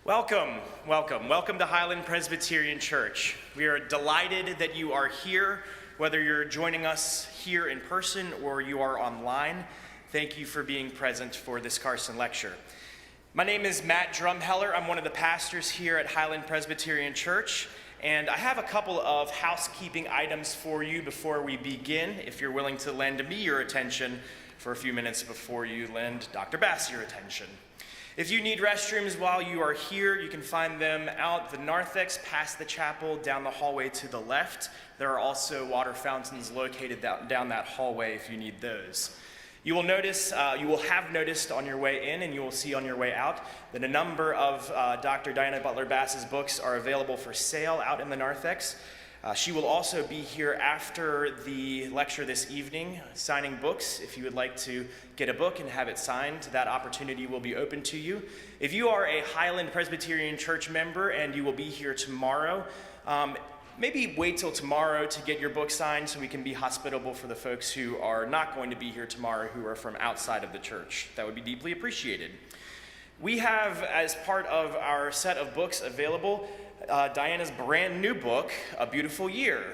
Welcome to Highland Presbyterian Church. We are delighted that you are here, whether you're joining us here in person or you are online. Thank you for being present for this Carson lecture. My name is Matt Drumheller. I'm one of the pastors here at Highland Presbyterian Church, and I have a couple of housekeeping items for you before we begin, if you're willing to lend me your attention for a few minutes before you lend Dr. Bass your attention. If you need restrooms while you are here, you can find them out the narthex, past the chapel, down the hallway to the left. There are also water fountains located down that hallway if you need those. You will have noticed on your way in, and you will see on your way out, that a number of Dr. Diana Butler Bass's books are available for sale out in the narthex. She will also be here after the lecture this evening, signing books. If you would like to get a book and have it signed, that opportunity will be open to you. If you are a Highland Presbyterian Church member and you will be here tomorrow, maybe wait till tomorrow to get your book signed so we can be hospitable for the folks who are not going to be here tomorrow who are from outside of the church. That would be deeply appreciated. We have, as part of our set of books available, Diana's brand new book, A Beautiful Year.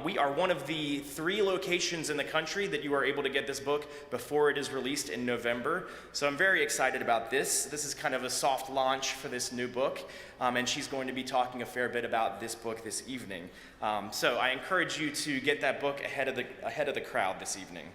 We are one of the 3 locations in the country that you are able to get this book before it is released in November. So I'm very excited about this. This is kind of a soft launch for this new book, and she's going to be talking a fair bit about this book this evening. So I encourage you to get that book ahead of the crowd this evening.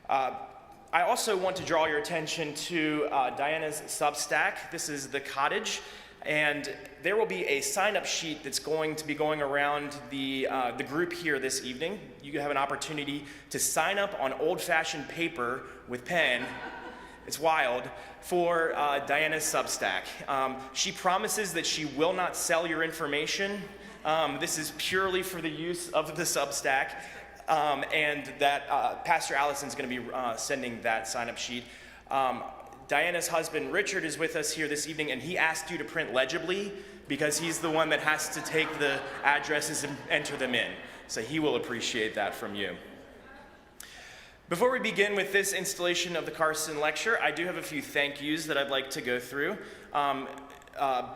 I also want to draw your attention to Diana's Substack. This is The Cottage. And there will be a sign-up sheet that's going to be going around the group here this evening. You have an opportunity to sign up on old-fashioned paper with pen. It's wild, for Diana's Substack. She promises that she will not sell your information. This is purely for the use of the Substack, and that Pastor Allison's going to be sending that sign-up sheet. Diana's husband, Richard, is with us here this evening, and he asked you to print legibly because he's the one that has to take the addresses and enter them in. So he will appreciate that from you. Before we begin with this installation of the Carson lecture, I do have a few thank yous that I'd like to go through.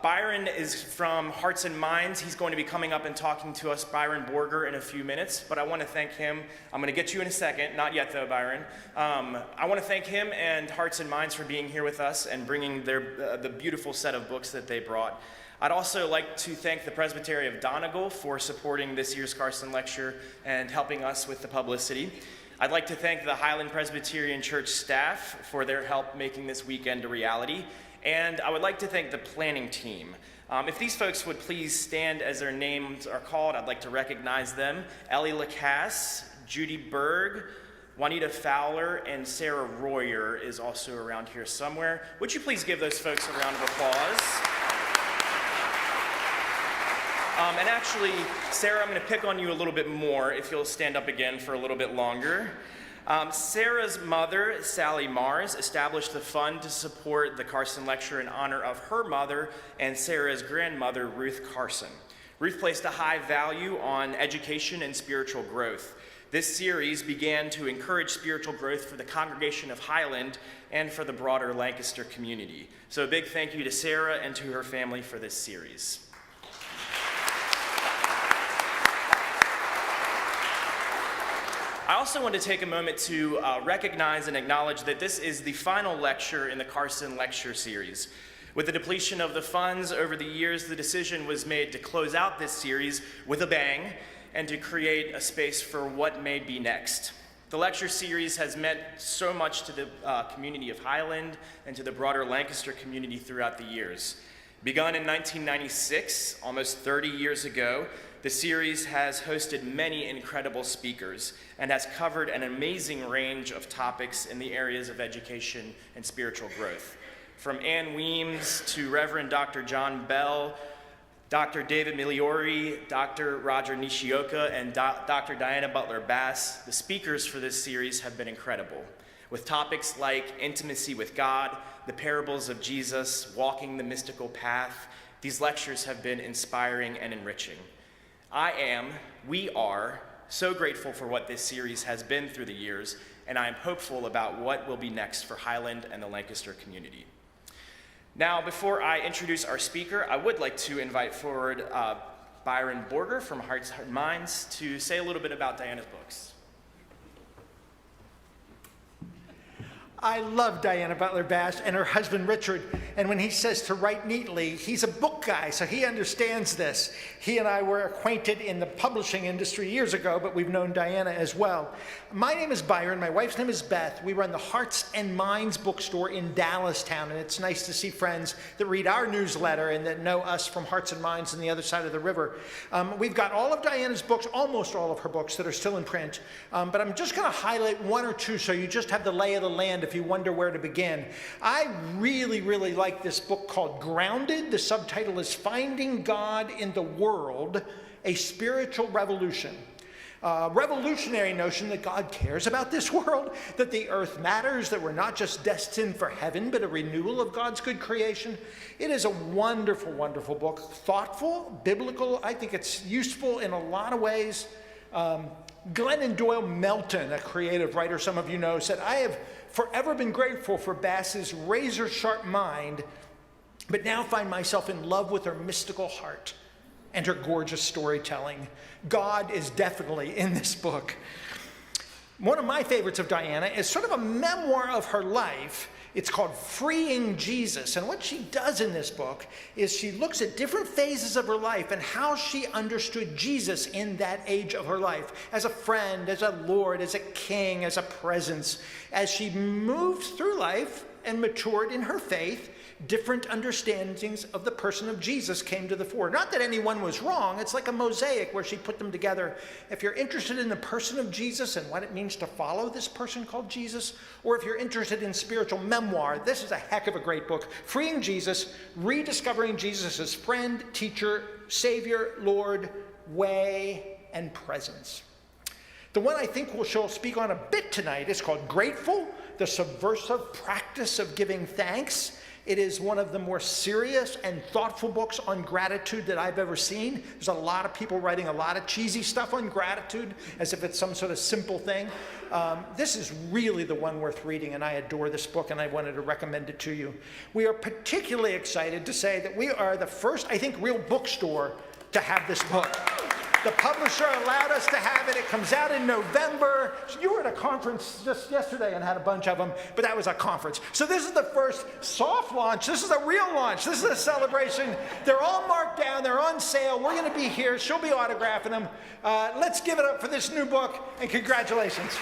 Byron is from Hearts and Minds. He's going to be coming up and talking to us, Byron Borger, in a few minutes, but I want to thank him. I'm going to get you in a second. Not yet, though, Byron. I want to thank him and Hearts and Minds for being here with us and bringing the beautiful set of books that they brought. I'd also like to thank the Presbytery of Donegal for supporting this year's Carson lecture and helping us with the publicity. I'd like to thank the Highland Presbyterian Church staff for their help making this weekend a reality. And I would like to thank the planning team. If these folks would please stand as their names are called, I'd like to recognize them. Ellie Lacasse, Judy Berg, Juanita Fowler, and Sarah Royer is also around here somewhere. Would you please give those folks a round of applause? And actually, Sarah, I'm going to pick on you a little bit more if you'll stand up again for a little bit longer. Sarah's mother, Sally Mars, established the fund to support the Carson Lecture in honor of her mother and Sarah's grandmother, Ruth Carson. Ruth placed a high value on education and spiritual growth. This series began to encourage spiritual growth for the congregation of Highland and for the broader Lancaster community. So a big thank you to Sarah and to her family for this series. I also want to take a moment to recognize and acknowledge that this is the final lecture in the Carson Lecture Series. With the depletion of the funds over the years, the decision was made to close out this series with a bang and to create a space for what may be next. The lecture series has meant so much to the community of Highland and to the broader Lancaster community throughout the years. Begun in 1996, almost 30 years ago, the series has hosted many incredible speakers and has covered an amazing range of topics in the areas of education and spiritual growth. From Ann Weems to Reverend Dr. John Bell, Dr. David Migliori, Dr. Roger Nishioka, and Dr. Diana Butler Bass, the speakers for this series have been incredible, with topics like intimacy with God, the parables of Jesus, walking the mystical path. These lectures have been inspiring and enriching. We are so grateful for what this series has been through the years, and I am hopeful about what will be next for Highland and the Lancaster community. Now, before I introduce our speaker, I would like to invite forward Byron Borger from Hearts and Minds to say a little bit about Diana's books. I love Diana Butler Bass and her husband Richard, and when he says to write neatly, he's a book guy, so he understands this. He and I were acquainted in the publishing industry years ago, but we've known Diana as well. My name is Byron, my wife's name is Beth. We run the Hearts and Minds bookstore in Dallastown, and it's nice to see friends that read our newsletter and that know us from Hearts and Minds on the other side of the river. We've got all of Diana's books, almost all of her books that are still in print, but I'm just going to highlight one or two so you just have the lay of the land if you wonder where to begin. I really, really like this book called Grounded. The subtitle is Finding God in the World, a Spiritual Revolution. Revolutionary notion that God cares about this world, that the earth matters, that we're not just destined for heaven, but a renewal of God's good creation. It is a wonderful, wonderful book. Thoughtful, biblical. I think it's useful in a lot of ways. Glennon Doyle Melton, a creative writer some of you know, said, "I have forever been grateful for Bass's razor-sharp mind, but now find myself in love with her mystical heart and her gorgeous storytelling." God is definitely in this book. One of my favorites of Diana is sort of a memoir of her life. It's called Freeing Jesus. And what she does in this book is she looks at different phases of her life and how she understood Jesus in that age of her life, as a friend, as a Lord, as a king, as a presence. As she moved through life and matured in her faith, different understandings of the person of Jesus came to the fore. Not that any one was wrong, it's like a mosaic where she put them together. If you're interested in the person of Jesus and what it means to follow this person called Jesus, or if you're interested in spiritual memoir, this is a heck of a great book. Freeing Jesus, rediscovering Jesus as friend, teacher, savior, Lord, way, and presence. The one I think she'll speak on a bit tonight is called Grateful, the Subversive Practice of Giving Thanks. It is one of the more serious and thoughtful books on gratitude that I've ever seen. There's a lot of people writing a lot of cheesy stuff on gratitude as if it's some sort of simple thing. This is really the one worth reading, and I adore this book, and I wanted to recommend it to you. We are particularly excited to say that we are the first, I think, real bookstore to have this book. The publisher allowed us to have it. It comes out in November. You were at a conference just yesterday and had a bunch of them, but that was a conference. So this is the first soft launch. This is a real launch. This is a celebration. They're all marked down. They're on sale. We're going to be here. She'll be autographing them. Let's give it up for this new book, and congratulations.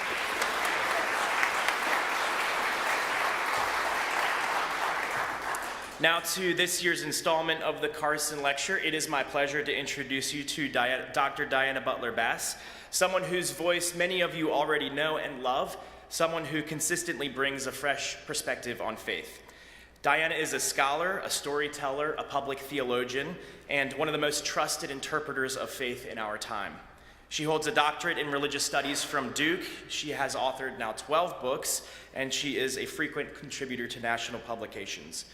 Now to this year's installment of the Carson Lecture, it is my pleasure to introduce you to Dr. Diana Butler Bass, someone whose voice many of you already know and love, someone who consistently brings a fresh perspective on faith. Diana is a scholar, a storyteller, a public theologian, and one of the most trusted interpreters of faith in our time. She holds a doctorate in religious studies from Duke. She has authored now 12 books, and she is a frequent contributor to national publications.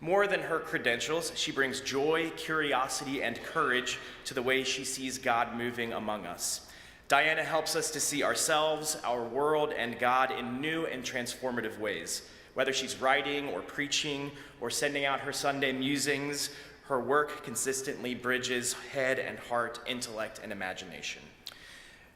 More than her credentials, she brings joy, curiosity, and courage to the way she sees God moving among us. Diana helps us to see ourselves, our world, and God in new and transformative ways. Whether she's writing or preaching or sending out her Sunday musings, her work consistently bridges head and heart, intellect, and imagination.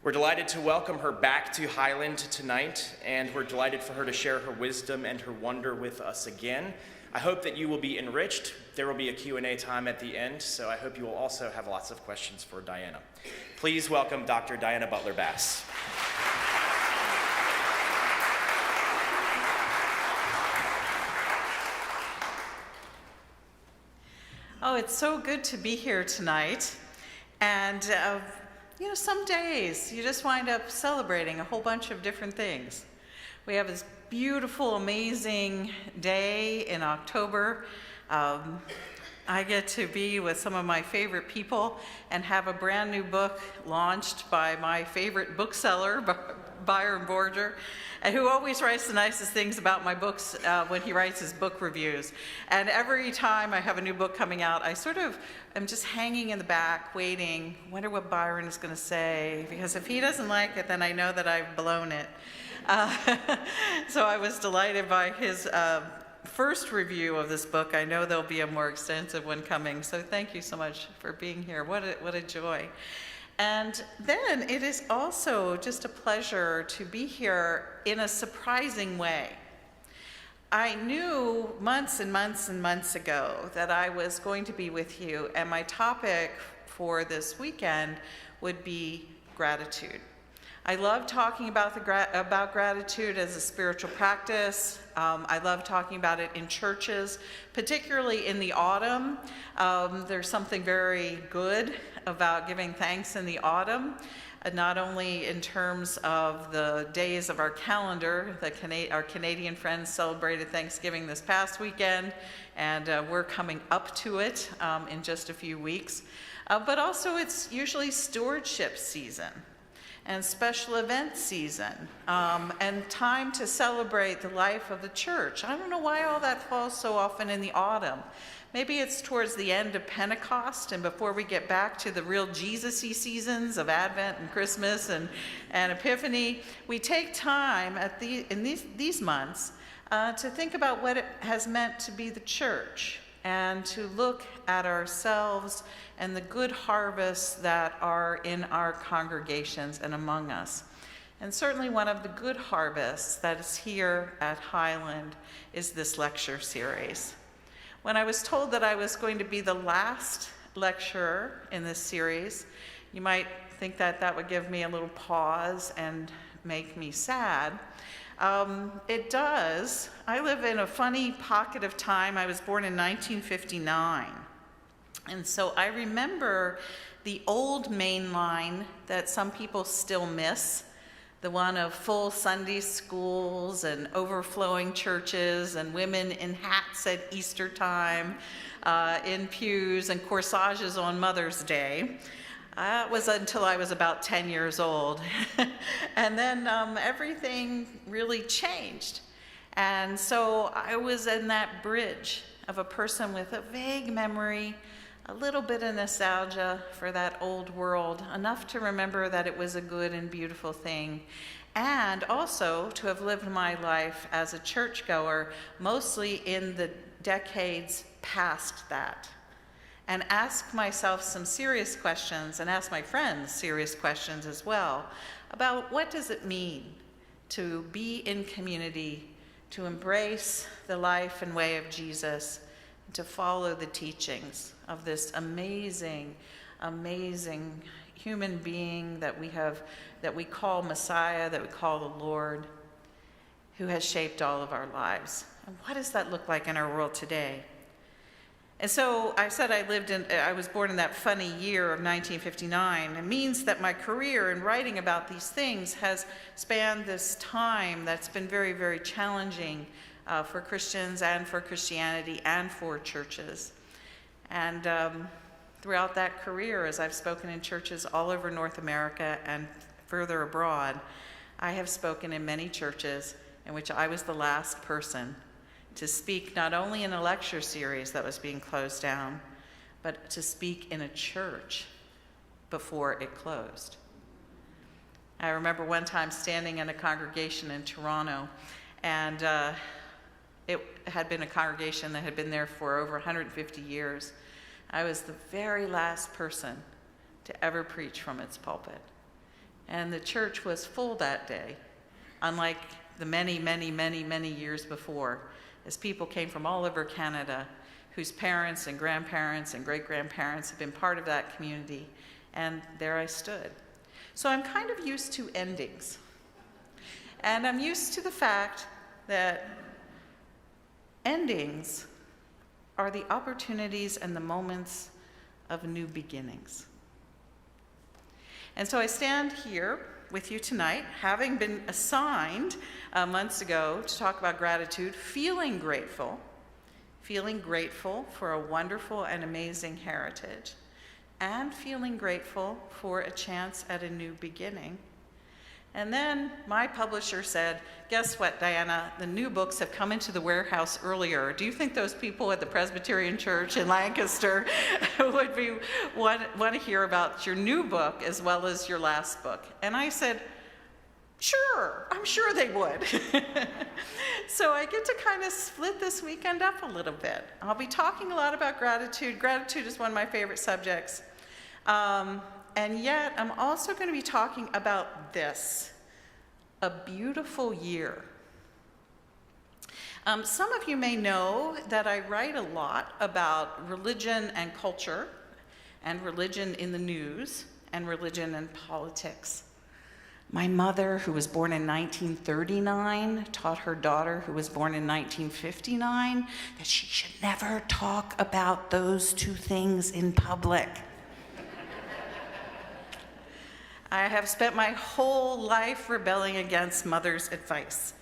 We're delighted to welcome her back to Highland tonight, and we're delighted for her to share her wisdom and her wonder with us again. I hope that you will be enriched. There will be a Q&A time at the end, so I hope you will also have lots of questions for Diana. Please welcome Dr. Diana Butler Bass. Oh, it's so good to be here tonight. And, some days you just wind up celebrating a whole bunch of different things. We have this beautiful, amazing day in October. I get to be with some of my favorite people and have a brand new book launched by my favorite bookseller, Byron Borger, who always writes the nicest things about my books when he writes his book reviews. And every time I have a new book coming out, I sort of am just hanging in the back, waiting, wonder what Byron is going to say, because if he doesn't like it, then I know that I've blown it. So I was delighted by his first review of this book. I know there'll be a more extensive one coming, so thank you so much for being here. What a joy. And then it is also just a pleasure to be here in a surprising way. I knew months and months and months ago that I was going to be with you, and my topic for this weekend would be gratitude. I love talking about about gratitude as a spiritual practice. I love talking about it in churches, particularly in the autumn. There's something very good about giving thanks in the autumn, not only in terms of the days of our calendar. Our Canadian friends celebrated Thanksgiving this past weekend, and we're coming up to it in just a few weeks. But also it's usually stewardship season and special event season, and time to celebrate the life of the church. I don't know why all that falls so often in the autumn. Maybe it's towards the end of Pentecost and before we get back to the real Jesus-y seasons of Advent and Christmas and Epiphany. We take time in these months to think about what it has meant to be the church, and to look at ourselves and the good harvests that are in our congregations and among us. And certainly one of the good harvests that is here at Highland is this lecture series. When I was told that I was going to be the last lecturer in this series, you might think that that would give me a little pause and make me sad. It does. I live in a funny pocket of time. I was born in 1959. And so I remember the old main line that some people still miss, the one of full Sunday schools and overflowing churches and women in hats at Easter time, in pews and corsages on Mother's Day. That was until I was about 10 years old. And then everything really changed. And so I was in that bridge of a person with a vague memory, a little bit of nostalgia for that old world, enough to remember that it was a good and beautiful thing, and also to have lived my life as a churchgoer, mostly in the decades past that, and ask myself some serious questions, and ask my friends serious questions as well, about what does it mean to be in community, to embrace the life and way of Jesus, and to follow the teachings of this amazing, amazing human being that we call Messiah, that we call the Lord, who has shaped all of our lives. And what does that look like in our world today? And so I said I was born in that funny year of 1959. It means that my career in writing about these things has spanned this time that's been very, very challenging for Christians and for Christianity and for churches. And throughout that career, as I've spoken in churches all over North America and further abroad, I have spoken in many churches in which I was the last person to speak, not only in a lecture series that was being closed down, but to speak in a church before it closed. I remember one time standing in a congregation in Toronto, and it had been a congregation that had been there for over 150 years. I was the very last person to ever preach from its pulpit. And the church was full that day, unlike the many, many, many, many years before, as people came from all over Canada whose parents and grandparents and great-grandparents have been part of that community. And there I stood. So I'm kind of used to endings. And I'm used to the fact that endings are the opportunities and the moments of new beginnings. And so I stand here with you tonight, having been assigned months ago to talk about gratitude, feeling grateful for a wonderful and amazing heritage, and feeling grateful for a chance at a new beginning. And then my publisher said, guess what, Diana, the new books have come into the warehouse earlier. Do you think those people at the Presbyterian Church in Lancaster would want to hear about your new book as well as your last book? And I said, Sure, I'm sure they would. So I get to kind of split this weekend up a little bit. I'll be talking a lot about gratitude. Gratitude is one of my favorite subjects. And yet I'm also going to be talking about this, a beautiful year. Some of you may know that I write a lot about religion and culture, and religion in the news, and religion and politics. My mother, who was born in 1939, taught her daughter, who was born in 1959, that she should never talk about those two things in public. I have spent my whole life rebelling against mother's advice.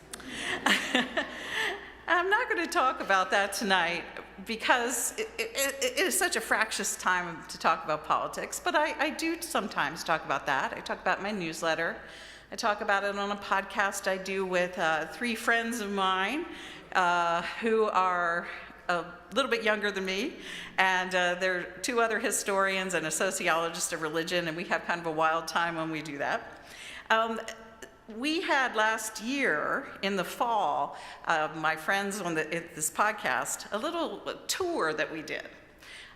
I'm not going to talk about that tonight because it is such a fractious time to talk about politics, but I do sometimes talk about that. I talk about my newsletter. I talk about it on a podcast I do with 3 friends of mine who are a little bit younger than me, and there are 2 other historians and a sociologist of religion, and we have kind of a wild time when we do that. We had last year in the fall, my friends on this podcast, a little tour that we did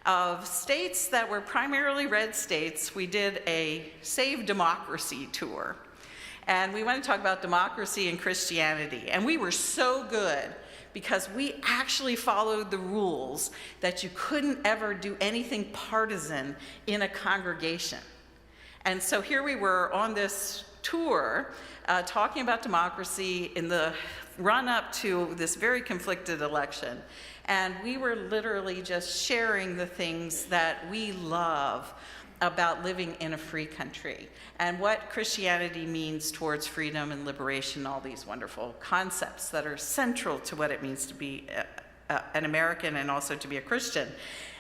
of states that were primarily red states. We did a Save Democracy tour, and we went to talk about democracy and Christianity, and we were so good because we actually followed the rules that you couldn't ever do anything partisan in a congregation. And so here we were on this tour talking about democracy in the run-up to this very conflicted election. And we were literally just sharing the things that we love about living in a free country and what Christianity means towards freedom and liberation, all these wonderful concepts that are central to what it means to be an American and also to be a Christian.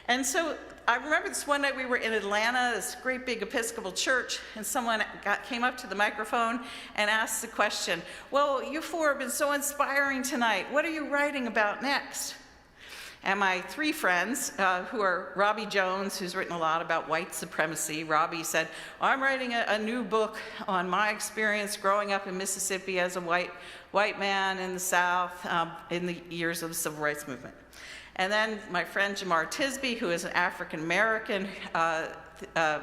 And so I remember this one night we were in Atlanta, this great big Episcopal church, and someone came up to the microphone and asked the question, well, you 4 have been so inspiring tonight. What are you writing about next? And my 3 friends, who are Robbie Jones, who's written a lot about white supremacy. Robbie said, well, I'm writing a new book on my experience growing up in Mississippi as a white man in the South in the years of the Civil Rights Movement. And then my friend Jamar Tisby, who is an African-American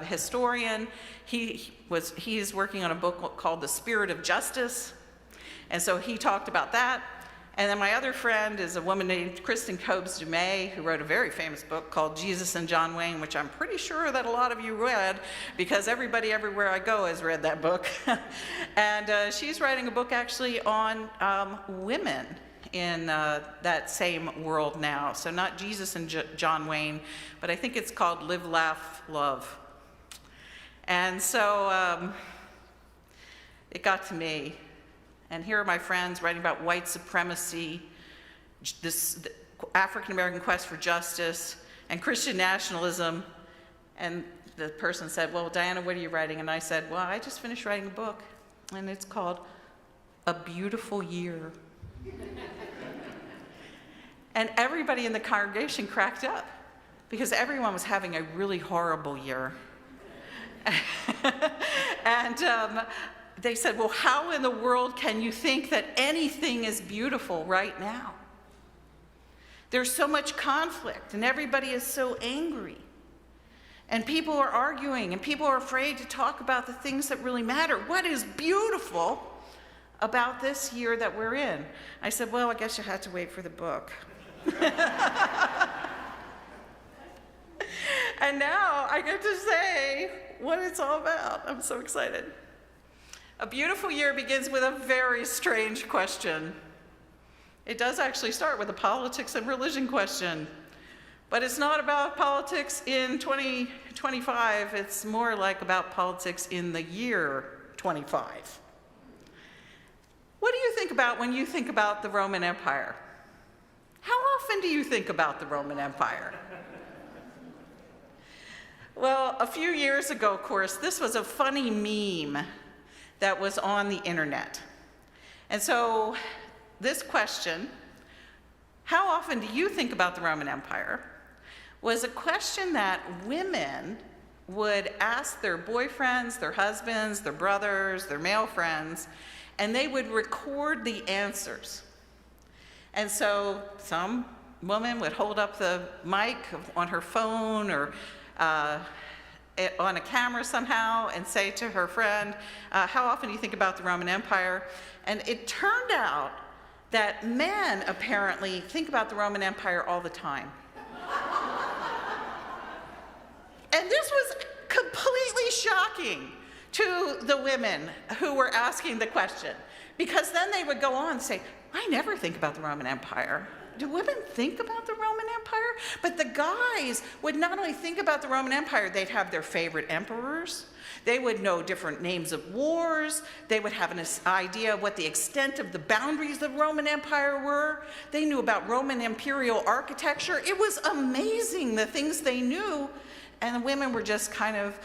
historian, he's working on a book called The Spirit of Justice. And so he talked about that. And then my other friend is a woman named Kristen Cobes-Dumais, who wrote a very famous book called Jesus and John Wayne, which I'm pretty sure that a lot of you read because everybody everywhere I go has read that book. And she's writing a book actually on women in that same world now. So not Jesus and John Wayne, but I think it's called Live, Laugh, Love. And so it got to me. And here are my friends writing about white supremacy, this African-American quest for justice, and Christian nationalism. And the person said, well, Diana, what are you writing? And I said, well, I just finished writing a book, and it's called A Beautiful Year. And everybody in the congregation cracked up because everyone was having a really horrible year. And they said, well, how in the world can you think that anything is beautiful right now? There's so much conflict, and everybody is so angry. And people are arguing, and people are afraid to talk about the things that really matter. What is beautiful about this year that we're in? I said, well, I guess you had to wait for the book. And now I get to say what it's all about. I'm so excited. A Beautiful Year begins with a very strange question. It does actually start with a politics and religion question, but it's not about politics in 2025. It's more like about politics in the year 25. What do you think about when you think about the Roman Empire? How often do you think about the Roman Empire? Well, a few years ago, of course, this was a funny meme that was on the internet. And so this question, how often do you think about the Roman Empire, was a question that women would ask their boyfriends, their husbands, their brothers, their male friends, and they would record the answers. And so some woman would hold up the mic on her phone or on a camera somehow and say to her friend, how often do you think about the Roman Empire? And it turned out that men apparently think about the Roman Empire all the time. And this was completely shocking to the women who were asking the question, because then they would go on and say, I never think about the Roman Empire. Do women think about the Roman Empire? But the guys would not only think about the Roman Empire, they'd have their favorite emperors. They would know different names of wars. They would have an idea of what the extent of the boundaries of the Roman Empire were. They knew about Roman imperial architecture. It was amazing, the things they knew. And the women were just kind of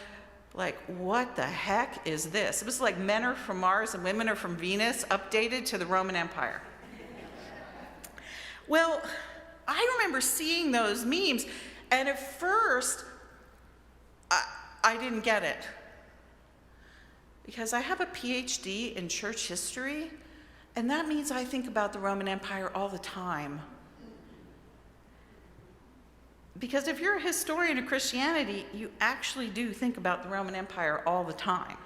like, what the heck is this? It was like men are from Mars and women are from Venus, updated to the Roman Empire. Well, I remember seeing those memes, and at first, I didn't get it. Because I have a PhD in church history, and that means I think about the Roman Empire all the time. Because if you're a historian of Christianity, you actually do think about the Roman Empire all the time.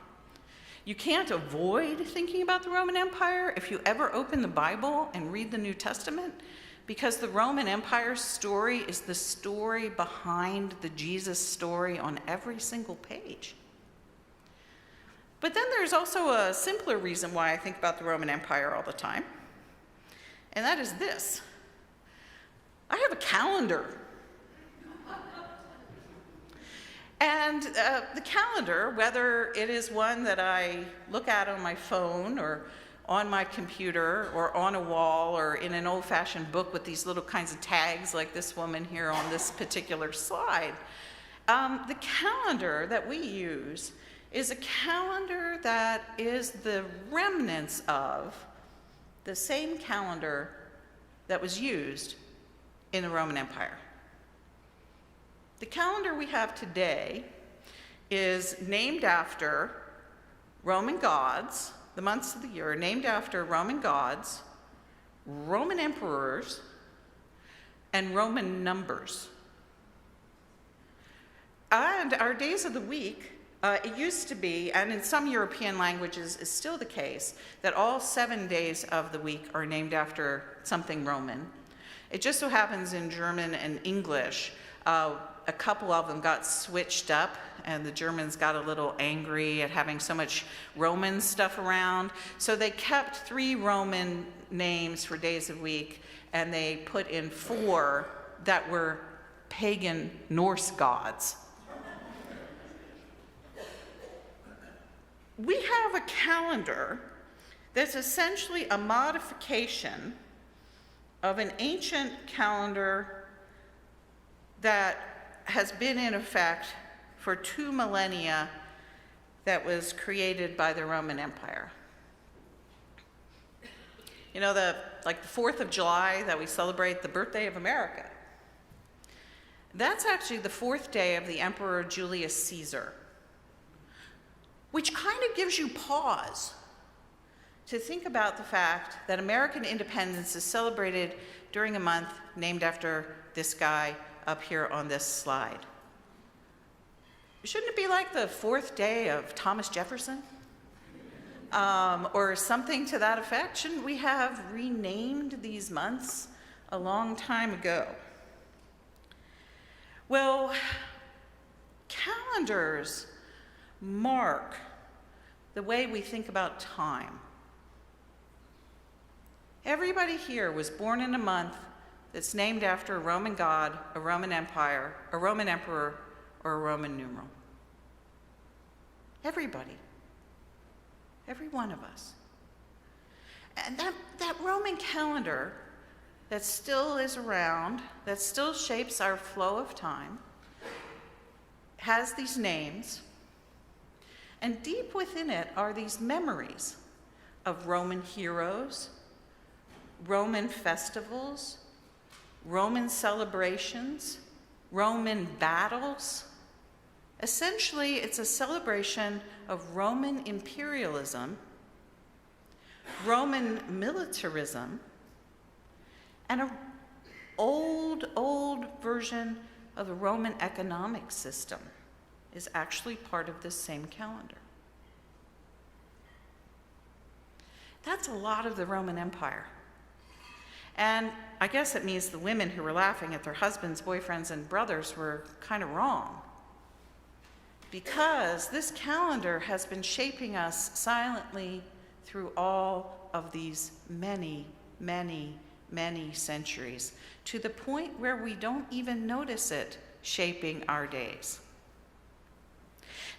You can't avoid thinking about the Roman Empire if you ever open the Bible and read the New Testament, because the Roman Empire story is the story behind the Jesus story on every single page. But then there's also a simpler reason why I think about the Roman Empire all the time, and that is this. I have a calendar. And the calendar, whether it is one that I look at on my phone or on my computer or on a wall or in an old-fashioned book with these little kinds of tags like this woman here on this particular slide, the calendar that we use is a calendar that is the remnants of the same calendar that was used in the Roman Empire. The calendar we have today is named after Roman gods. The months of the year are named after Roman gods, Roman emperors, and Roman numbers. And our days of the week, it used to be, and in some European languages is still the case, that all 7 days of the week are named after something Roman. It just so happens in German and English, a couple of them got switched up, and the Germans got a little angry at having so much Roman stuff around. So they kept 3 Roman names for days of week, and they put in 4 that were pagan Norse gods. We have a calendar that's essentially a modification of an ancient calendar that has been in effect for 2 millennia that was created by the Roman Empire. You know, the 4th of July that we celebrate the birthday of America, that's actually the 4th day of the Emperor Julius Caesar, which kind of gives you pause to think about the fact that American independence is celebrated during a month named after this guy up here on this slide. Shouldn't it be like the 4th day of Thomas Jefferson? Or something to that effect? Shouldn't we have renamed these months a long time ago? Well, calendars mark the way we think about time. Everybody here was born in a month that's named after a Roman god, a Roman empire, a Roman emperor, or a Roman numeral. Everybody. Every one of us. And that Roman calendar that still is around, that still shapes our flow of time, has these names, and deep within it are these memories of Roman heroes, Roman festivals, Roman celebrations, Roman battles. Essentially, it's a celebration of Roman imperialism, Roman militarism, and an old version of the Roman economic system is actually part of this same calendar. That's a lot of the Roman Empire. And I guess it means the women who were laughing at their husbands, boyfriends, and brothers were kind of wrong. Because this calendar has been shaping us silently through all of these many centuries, to the point where we don't even notice it shaping our days.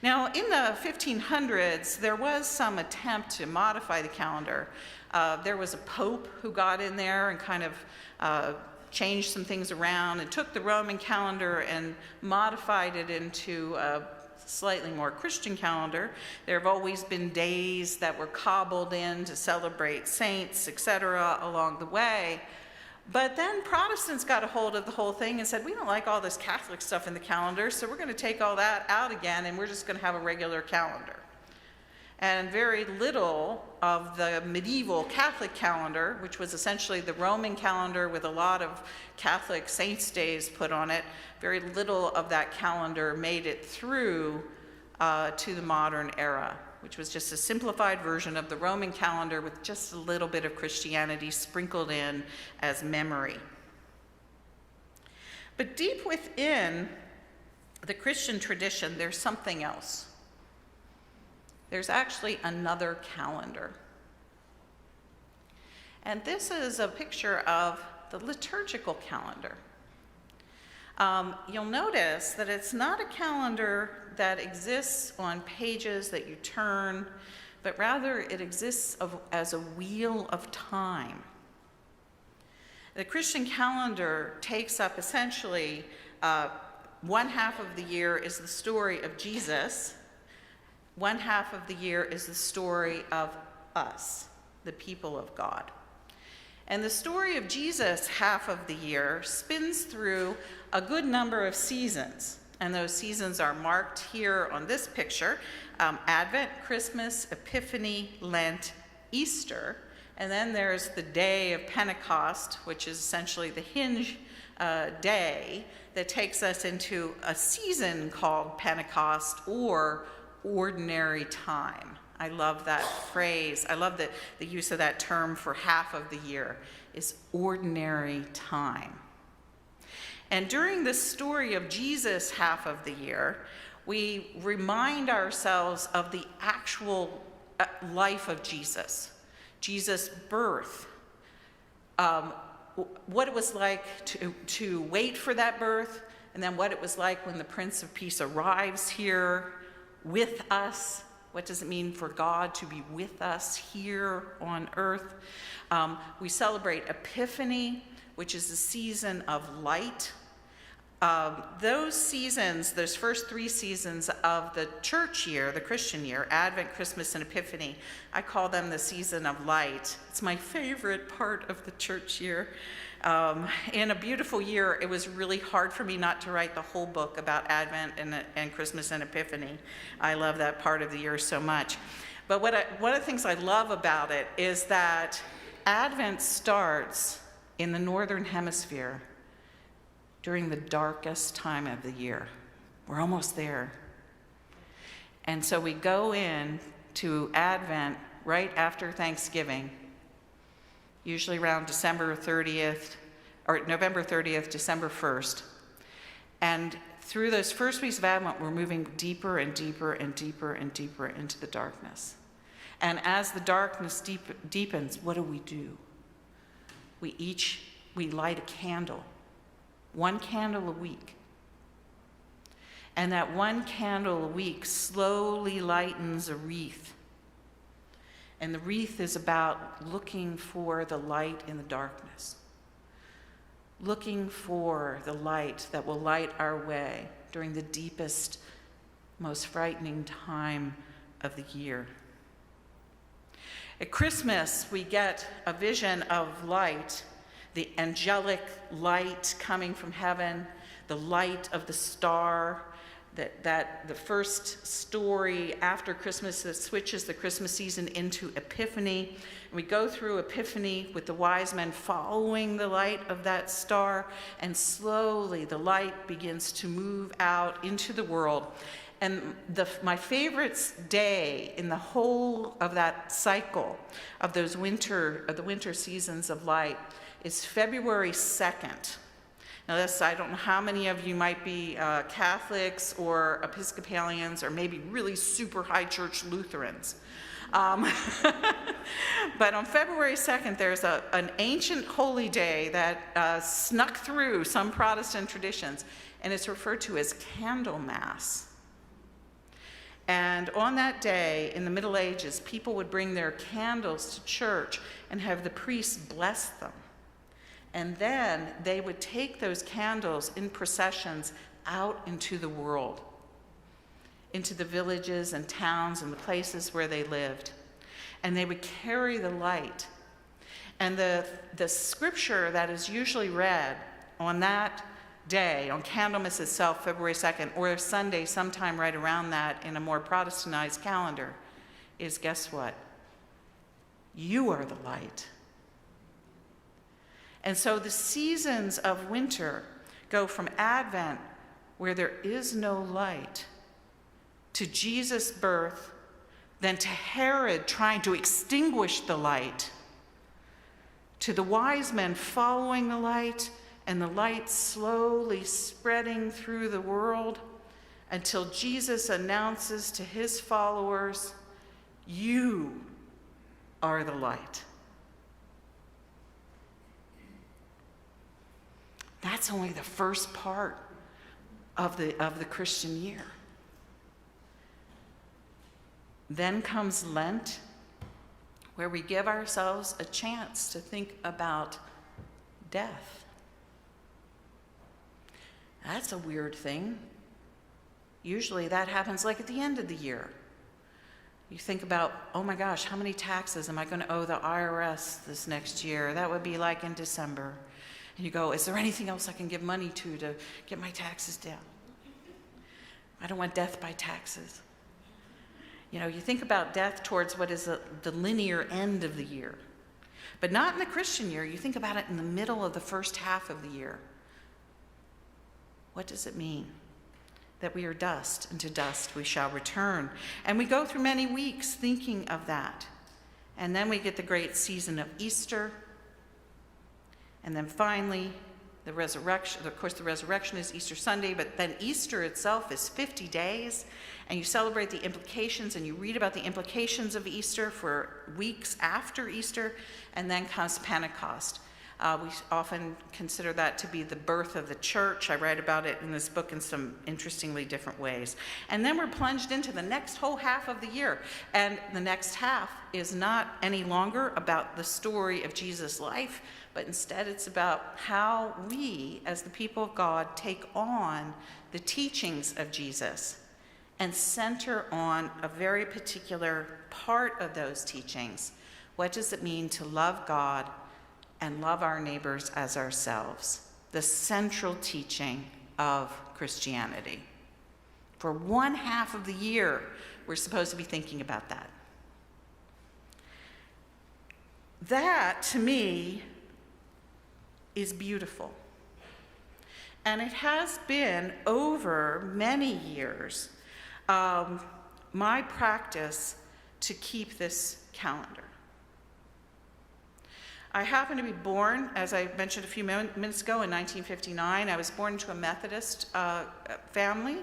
Now, in the 1500s, there was some attempt to modify the calendar. There was a pope who got in there and kind of changed some things around and took the Roman calendar and modified it into a slightly more Christian calendar. There have always been days that were cobbled in to celebrate saints, etc., along the way. But then Protestants got a hold of the whole thing and said, we don't like all this Catholic stuff in the calendar, so we're going to take all that out again, and we're just going to have a regular calendar. And very little of the medieval Catholic calendar, which was essentially the Roman calendar with a lot of Catholic saints' days put on it, very little of that calendar made it through to the modern era, which was just a simplified version of the Roman calendar with just a little bit of Christianity sprinkled in as memory. But deep within the Christian tradition, there's something else. There's actually another calendar. And this is a picture of the liturgical calendar. You'll notice that it's not a calendar that exists on pages that you turn, but rather it exists as a wheel of time. The Christian calendar takes up essentially one half of the year is the story of Jesus. One half of the year is the story of us, the people of God. And the story of Jesus, half of the year, spins through a good number of seasons. And those seasons are marked here on this picture: Advent, Christmas, Epiphany, Lent, Easter. And then there's the day of Pentecost, which is essentially the hinge day that takes us into a season called Pentecost, or ordinary time. I love that phrase. I love the use of that term for half of the year, is ordinary time. And during the story of Jesus half of the year, we remind ourselves of the actual life of Jesus. Jesus' birth, what it was like to wait for that birth, and then what it was like when the Prince of Peace arrives here with us. What does it mean for God to be with us here on earth? We celebrate Epiphany, which is a season of light. Those seasons, those first 3 seasons of the church year, the Christian year, Advent, Christmas, and Epiphany, I call them the season of light. It's my favorite part of the church year. In a beautiful year, it was really hard for me not to write the whole book about Advent and Christmas and Epiphany. I love that part of the year so much. But one of the things I love about it is that Advent starts in the Northern Hemisphere during the darkest time of the year. We're almost there. And so we go in to Advent right after Thanksgiving, usually around December 30th, or November 30th, December 1st. And through those first weeks of Advent, we're moving deeper and deeper and deeper and deeper into the darkness. And as the darkness deepens, what do? We light a candle, 1 candle a week. And that 1 candle a week slowly lightens a wreath. And the wreath is about looking for the light in the darkness, looking for the light that will light our way during the deepest, most frightening time of the year. At Christmas, we get a vision of light, the angelic light coming from heaven, the light of the star, that the first story after Christmas that switches the Christmas season into Epiphany. And we go through Epiphany with the wise men following the light of that star, and slowly the light begins to move out into the world. And my favorite day in the whole of that cycle of the winter seasons of light is February 2nd. Now I don't know how many of you might be Catholics or Episcopalians or maybe really super high church Lutherans. But on February 2nd, there's an ancient holy day that snuck through some Protestant traditions, and it's referred to as Candlemas. And on that day, in the Middle Ages, people would bring their candles to church and have the priests bless them. And then they would take those candles in processions out into the world, into the villages and towns and the places where they lived. And they would carry the light. And the scripture that is usually read on that day, on Candlemas itself, February 2nd, or Sunday sometime right around that in a more Protestantized calendar, is, guess what? You are the light. And so the seasons of winter go from Advent, where there is no light, to Jesus' birth, then to Herod trying to extinguish the light, to the wise men following the light, and the light slowly spreading through the world until Jesus announces to his followers, "You are the light." That's only the first part of the Christian year. Then comes Lent, where we give ourselves a chance to think about death. That's a weird thing. Usually that happens like at the end of the year. You think about, oh my gosh, how many taxes am I going to owe the IRS this next year? That would be like in December. And you go, is there anything else I can give money to get my taxes down? I don't want death by taxes. You know, you think about death towards what is the linear end of the year. But not in the Christian year. You think about it in the middle of the first half of the year. What does it mean? That we are dust, and to dust we shall return. And we go through many weeks thinking of that. And then we get the great season of Easter. And then finally, the resurrection. Of course, the resurrection is Easter Sunday, but then Easter itself is 50 days. And you celebrate the implications, and you read about the implications of Easter for weeks after Easter. And then comes Pentecost. We often consider that to be the birth of the church. I write about it in this book in some interestingly different ways. And then we're plunged into the next whole half of the year. And the next half is not any longer about the story of Jesus' life, but instead it's about how we, as the people of God, take on the teachings of Jesus and center on a very particular part of those teachings. What does it mean to love God and love our neighbors as ourselves? The central teaching of Christianity. For one half of the year, we're supposed to be thinking about that. That, to me, is beautiful. And it has been over many years my practice to keep this calendar. I happen to be born, as I mentioned a few minutes ago, in 1959. I was born into a Methodist family,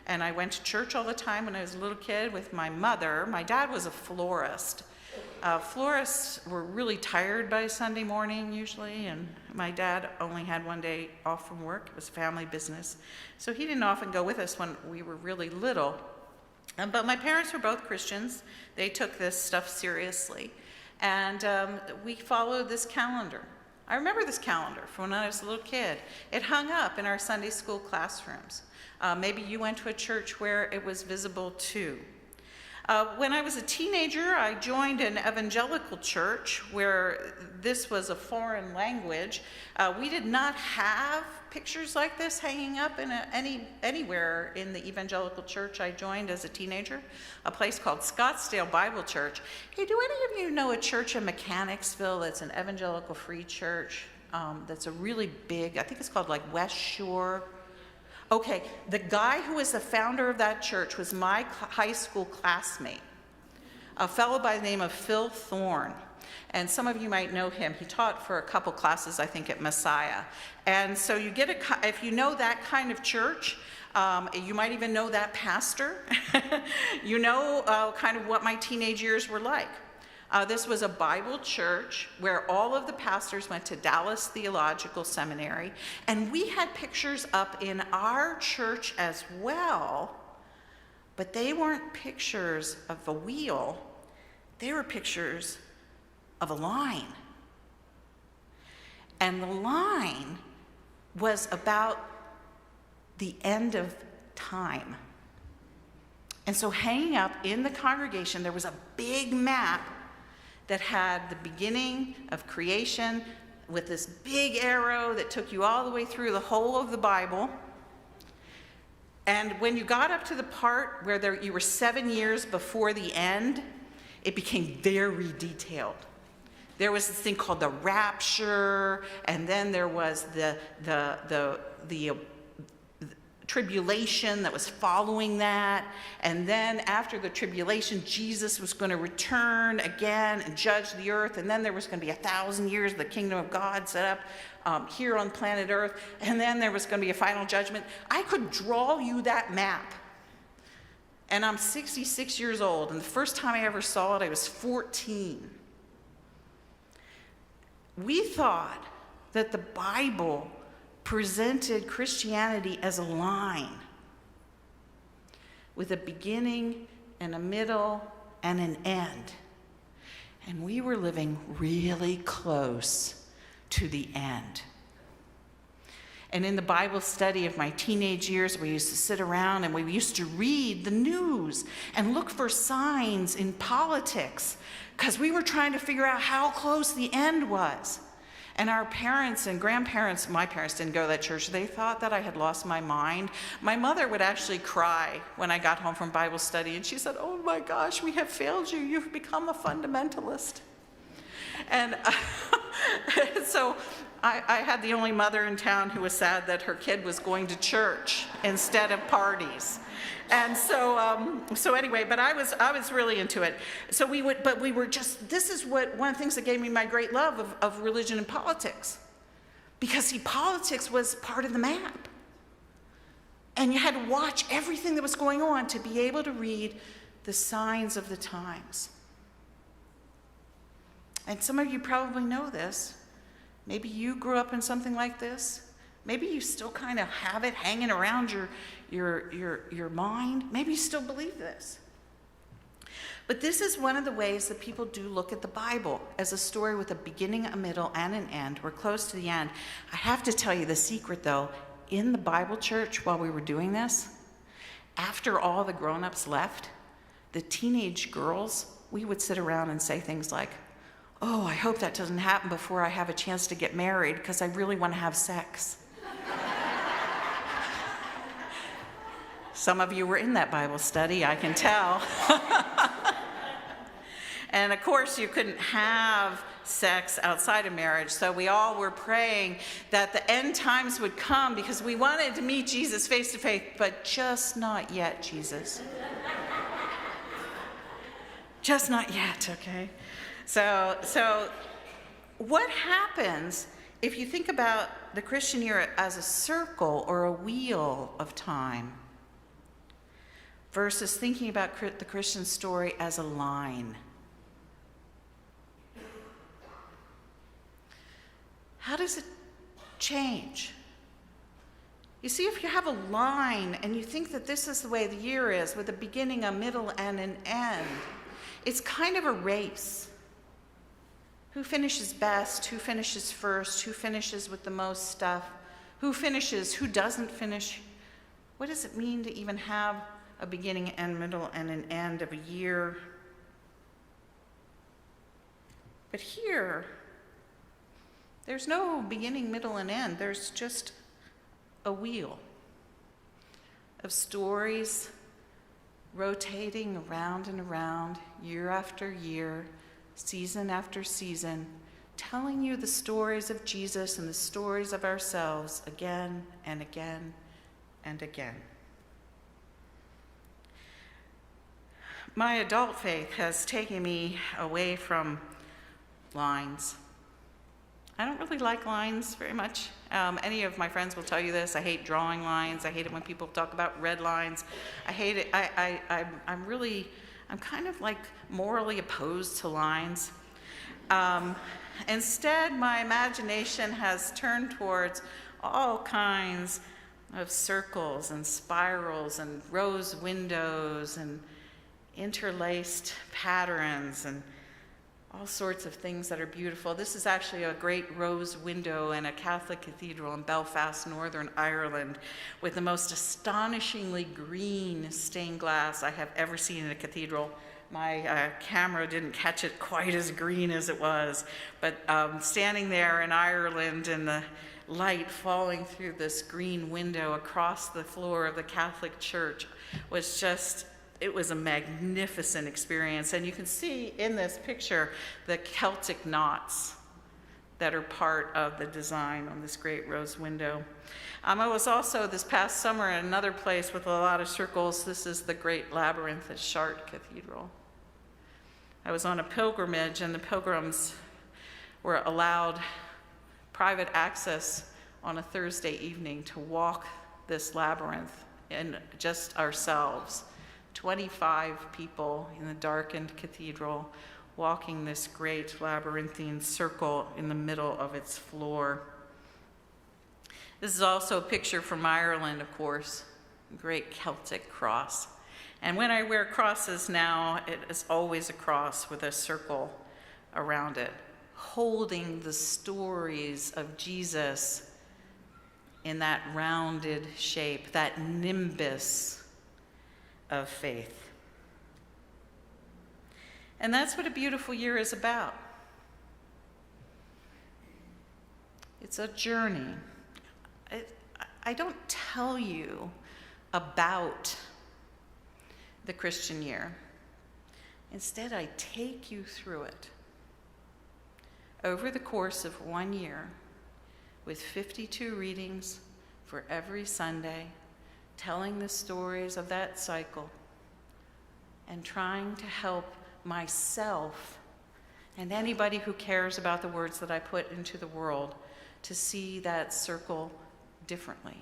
and I went to church all the time when I was a little kid with my mother. My dad was a florist. Florists were really tired by Sunday morning usually, and my dad only had one day off from work. It was a family business. So he didn't often go with us when we were really little. But my parents were both Christians. They took this stuff seriously. And we followed this calendar. I remember this calendar from when I was a little kid. It hung up in our Sunday school classrooms. Maybe you went to a church where it was visible too. When I was a teenager, I joined an evangelical church where this was a foreign language. We did not have pictures like this hanging up in anywhere in the evangelical church I joined as a teenager, a place called Scottsdale Bible Church. Hey, do any of you know a church in Mechanicsville that's an evangelical free church that's a really big, I think it's called like West Shore? Okay, the guy who was the founder of that church was my high school classmate, a fellow by the name of Phil Thorne. And some of you might know him. He taught for a couple classes, I think, at Messiah. And so you get if you know that kind of church, you might even know that pastor. You know kind of what my teenage years were like. This was a Bible church where all of the pastors went to Dallas Theological Seminary, and we had pictures up in our church as well, but they weren't pictures of a wheel, they were pictures of a line. And the line was about the end of time. And so hanging up in the congregation, there was a big map that had the beginning of creation with this big arrow that took you all the way through the whole of the Bible. And when you got up to the part where you were 7 years before the end, it became very detailed. There was this thing called the rapture, and then there was the tribulation that was following that, and then after the tribulation, Jesus was going to return again and judge the earth, and then there was going to be 1,000 years of the kingdom of God set up here on planet Earth, and then there was going to be a final judgment. I could draw you that map. And I'm 66 years old, and the first time I ever saw it, I was 14. We thought that the Bible presented Christianity as a line with a beginning and a middle and an end. And we were living really close to the end. And in the Bible study of my teenage years, we used to sit around and we used to read the news and look for signs in politics because we were trying to figure out how close the end was. And our parents and grandparents, my parents didn't go to that church, they thought that I had lost my mind. My mother would actually cry when I got home from Bible study, and she said, "Oh my gosh, we have failed you. You've become a fundamentalist." And so I had the only mother in town who was sad that her kid was going to church instead of parties. And so anyway, but I was really into it. So we were just, this is one of the things that gave me my great love of religion and politics. Because see, politics was part of the map. And you had to watch everything that was going on to be able to read the signs of the times. And some of you probably know this. Maybe you grew up in something like this. Maybe you still kind of have it hanging around your mind. Maybe you still believe this. But this is one of the ways that people do look at the Bible, as a story with a beginning, a middle, and an end. We're close to the end. I have to tell you the secret, though. In the Bible church, while we were doing this, after all the grown-ups left, the teenage girls, we would sit around and say things like, "Oh, I hope that doesn't happen before I have a chance to get married, because I really want to have sex." Some of you were in that Bible study, I can tell. And of course, you couldn't have sex outside of marriage, so we all were praying that the end times would come because we wanted to meet Jesus face to face, but just not yet, Jesus. Just not yet, okay? So what happens if you think about the Christian year as a circle or a wheel of time versus thinking about the Christian story as a line? How does it change? You see, if you have a line and you think that this is the way the year is, with a beginning, a middle, and an end, it's kind of a race. Who finishes best? Who finishes first? Who finishes with the most stuff? Who finishes? Who doesn't finish? What does it mean to even have a beginning and middle and an end of a year. But here, there's no beginning, middle, and end. There's just a wheel of stories rotating around and around, year after year, season after season, telling you the stories of Jesus and the stories of ourselves again and again and again. My adult faith has taken me away from lines. I don't really like lines very much. Any of my friends will tell you this. I hate drawing lines. I hate it when people talk about red lines. I hate it. I'm kind of like morally opposed to lines. Instead, my imagination has turned towards all kinds of circles and spirals and rose windows and interlaced patterns and all sorts of things that are beautiful. This is actually a great rose window in a Catholic cathedral in Belfast, Northern Ireland, with the most astonishingly green stained glass I have ever seen in a cathedral. My camera didn't catch it quite as green as it was, but standing there in Ireland and the light falling through this green window across the floor of the Catholic Church was just, it was a magnificent experience. And you can see in this picture the Celtic knots that are part of the design on this great rose window. I was also this past summer in another place with a lot of circles. This is the great labyrinth at Chartres Cathedral. I was on a pilgrimage, and the pilgrims were allowed private access on a Thursday evening to walk this labyrinth in just ourselves. 25 people in the darkened cathedral walking this great labyrinthine circle in the middle of its floor. This is also a picture from Ireland, of course, a great Celtic cross. And when I wear crosses now, it is always a cross with a circle around it, holding the stories of Jesus in that rounded shape, that nimbus of faith. And that's what a beautiful year is about. It's a journey. I don't tell you about the Christian year. Instead, I take you through it over the course of 1 year with 52 readings for every Sunday, telling the stories of that cycle and trying to help myself and anybody who cares about the words that I put into the world to see that circle differently,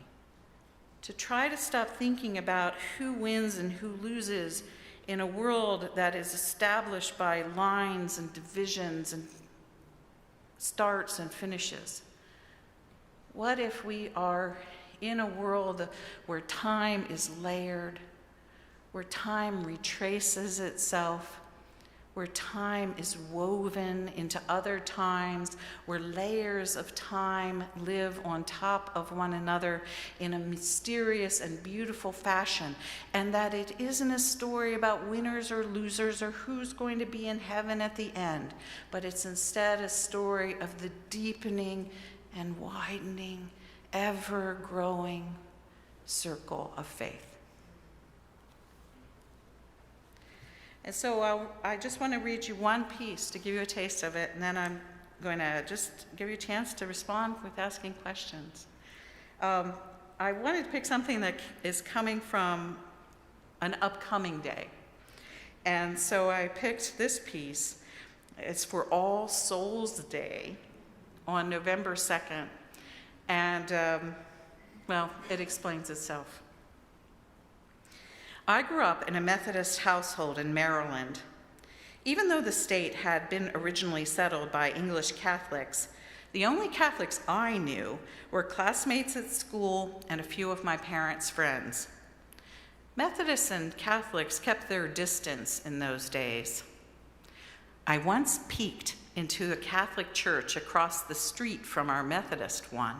to try to stop thinking about who wins and who loses in a world that is established by lines and divisions and starts and finishes. What if we are in a world where time is layered, where time retraces itself, where time is woven into other times, where layers of time live on top of one another in a mysterious and beautiful fashion, and that it isn't a story about winners or losers or who's going to be in heaven at the end, but it's instead a story of the deepening and widening, ever-growing circle of faith. And so I just want to read you one piece to give you a taste of it, and then I'm going to just give you a chance to respond with asking questions. I wanted to pick something that is coming from an upcoming day. And so I picked this piece. It's for All Souls Day on November 2nd. And, well, it explains itself. I grew up in a Methodist household in Maryland. Even though the state had been originally settled by English Catholics, the only Catholics I knew were classmates at school and a few of my parents' friends. Methodists and Catholics kept their distance in those days. I once peeked into the Catholic church across the street from our Methodist one.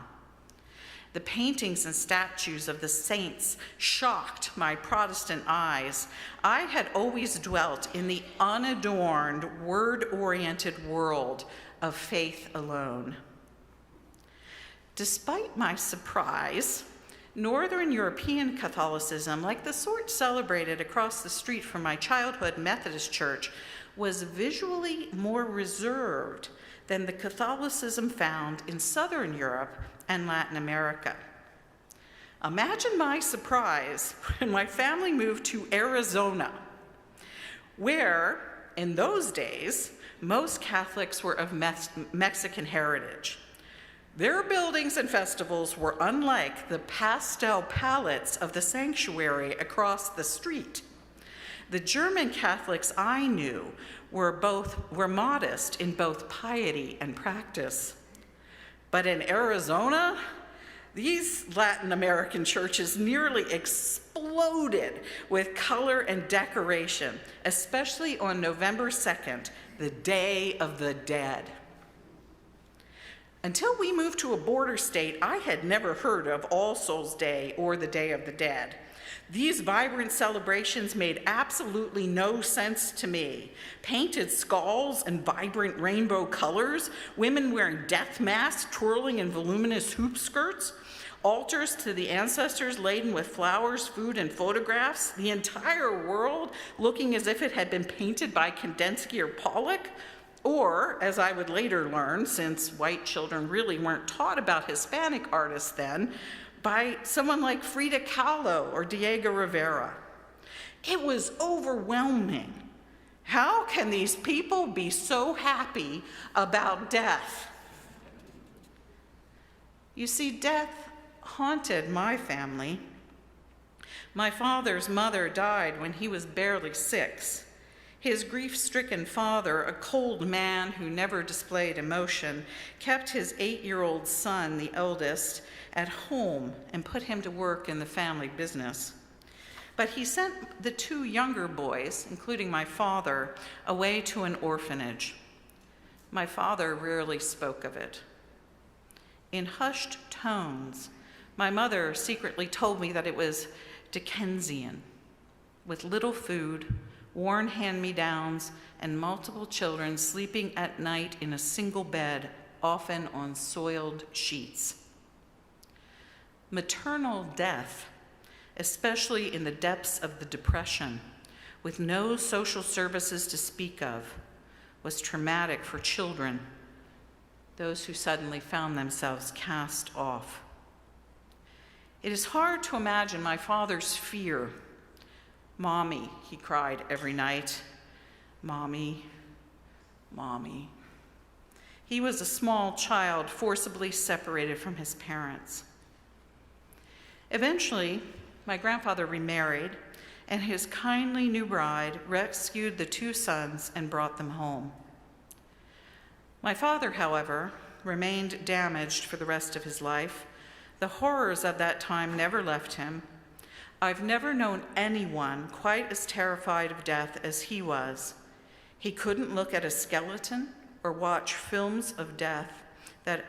The paintings and statues of the saints shocked my Protestant eyes. I had always dwelt in the unadorned, word-oriented world of faith alone. Despite my surprise, Northern European Catholicism, like the sort celebrated across the street from my childhood Methodist church, was visually more reserved than the Catholicism found in Southern Europe and Latin America. Imagine my surprise when my family moved to Arizona, where, in those days, most Catholics were of Mexican heritage. Their buildings and festivals were unlike the pastel palettes of the sanctuary across the street. The German Catholics I knew were modest in both piety and practice. But in Arizona, these Latin American churches nearly exploded with color and decoration, especially on November 2nd, the Day of the Dead. Until we moved to a border state, I had never heard of All Souls Day or the Day of the Dead. These vibrant celebrations made absolutely no sense to me. Painted skulls and vibrant rainbow colors, women wearing death masks, twirling in voluminous hoop skirts, altars to the ancestors laden with flowers, food, and photographs, the entire world looking as if it had been painted by Kandinsky or Pollock. Or, as I would later learn, since white children really weren't taught about Hispanic artists then, by someone like Frida Kahlo or Diego Rivera. It was overwhelming. How can these people be so happy about death? You see, death haunted my family. My father's mother died when he was barely 6. His grief-stricken father, a cold man who never displayed emotion, kept his 8-year-old son, the eldest, at home and put him to work in the family business. But he sent the 2 younger boys, including my father, away to an orphanage. My father rarely spoke of it. In hushed tones, my mother secretly told me that it was Dickensian, with little food, worn hand-me-downs, and multiple children sleeping at night in a single bed, often on soiled sheets. Maternal death, especially in the depths of the Depression, with no social services to speak of, was traumatic for children, those who suddenly found themselves cast off. It is hard to imagine my father's fear. "Mommy," he cried every night. "Mommy, Mommy." He was a small child forcibly separated from his parents. Eventually, my grandfather remarried, and his kindly new bride rescued the 2 sons and brought them home. My father, however, remained damaged for the rest of his life. The horrors of that time never left him. I've never known anyone quite as terrified of death as he was. He couldn't look at a skeleton or watch films that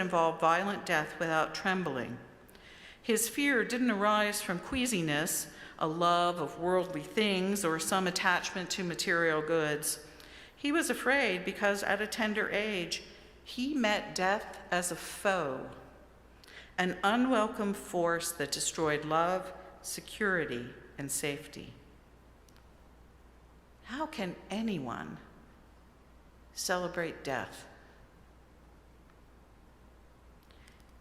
involve violent death without trembling. His fear didn't arise from queasiness, a love of worldly things, or some attachment to material goods. He was afraid because at a tender age, he met death as a foe, an unwelcome force that destroyed love, security, and safety. How can anyone celebrate death?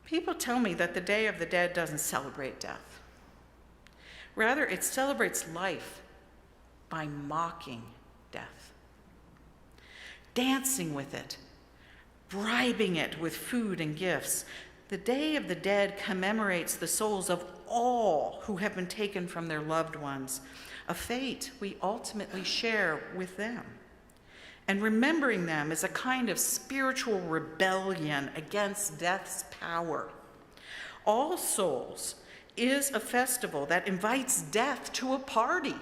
People tell me that the Day of the Dead doesn't celebrate death. Rather, it celebrates life by mocking death, dancing with it, bribing it with food and gifts. The Day of the Dead commemorates the souls of all who have been taken from their loved ones, a fate we ultimately share with them. And remembering them is a kind of spiritual rebellion against death's power. All Souls is a festival that invites death to a party,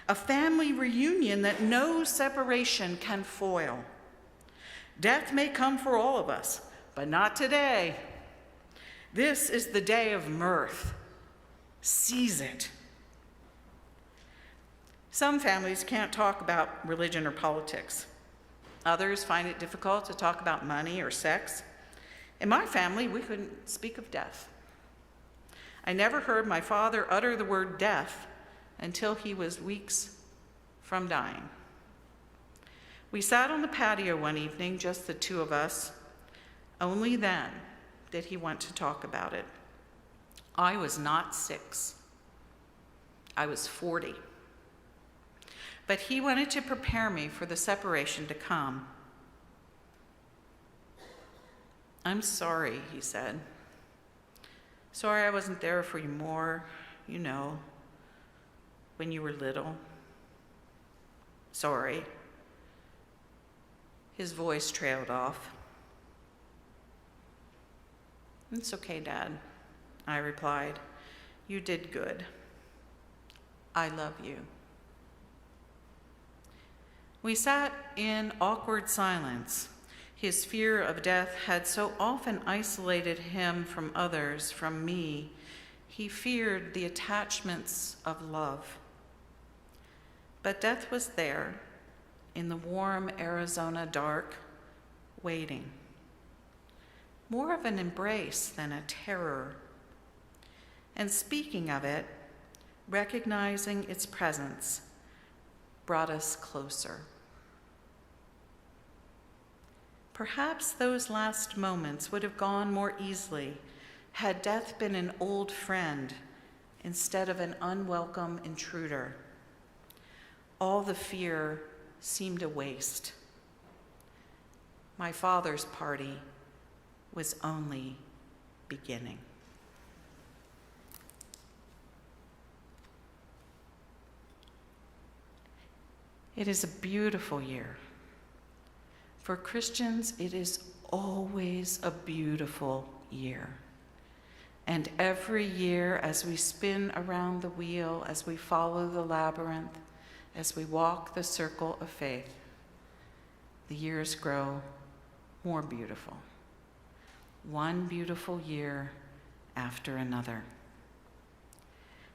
a family reunion that no separation can foil. Death may come for all of us, but not today. This is the day of mirth. Seize it. Some families can't talk about religion or politics. Others find it difficult to talk about money or sex. In my family, we couldn't speak of death. I never heard my father utter the word death until he was weeks from dying. We sat on the patio one evening, just the two of us. Only then did he want to talk about it. I was not 6. I was 40. But he wanted to prepare me for the separation to come. I'm sorry, he said. Sorry I wasn't there for you more, when you were little. Sorry. His voice trailed off. It's okay, Dad, I replied. You did good. I love you. We sat in awkward silence. His fear of death had so often isolated him from others, from me. He feared the attachments of love. But death was there, in the warm Arizona dark, waiting. More of an embrace than a terror. And speaking of it, recognizing its presence, brought us closer. Perhaps those last moments would have gone more easily had death been an old friend instead of an unwelcome intruder. All the fear seemed a waste. My father's party was only beginning. It is a beautiful year. For Christians, it is always a beautiful year. And every year, as we spin around the wheel, as we follow the labyrinth, as we walk the circle of faith, the years grow more beautiful. One beautiful year after another.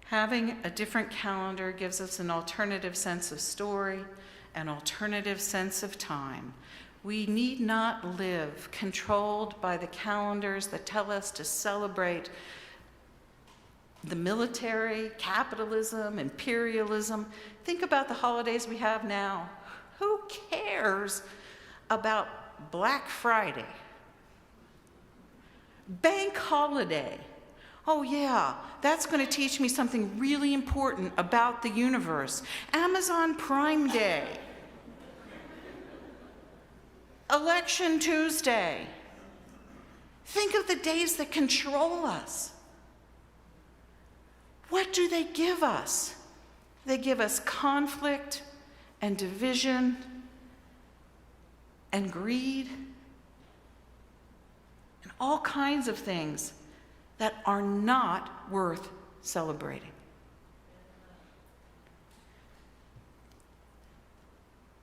Having a different calendar gives us an alternative sense of story, an alternative sense of time. We need not live controlled by the calendars that tell us to celebrate the military, capitalism, imperialism. Think about the holidays we have now. Who cares about Black Friday? Bank holiday. Oh yeah, that's going to teach me something really important about the universe. Amazon Prime Day. Election Tuesday. Think of the days that control us. What do they give us? They give us conflict and division and greed and all kinds of things that are not worth celebrating.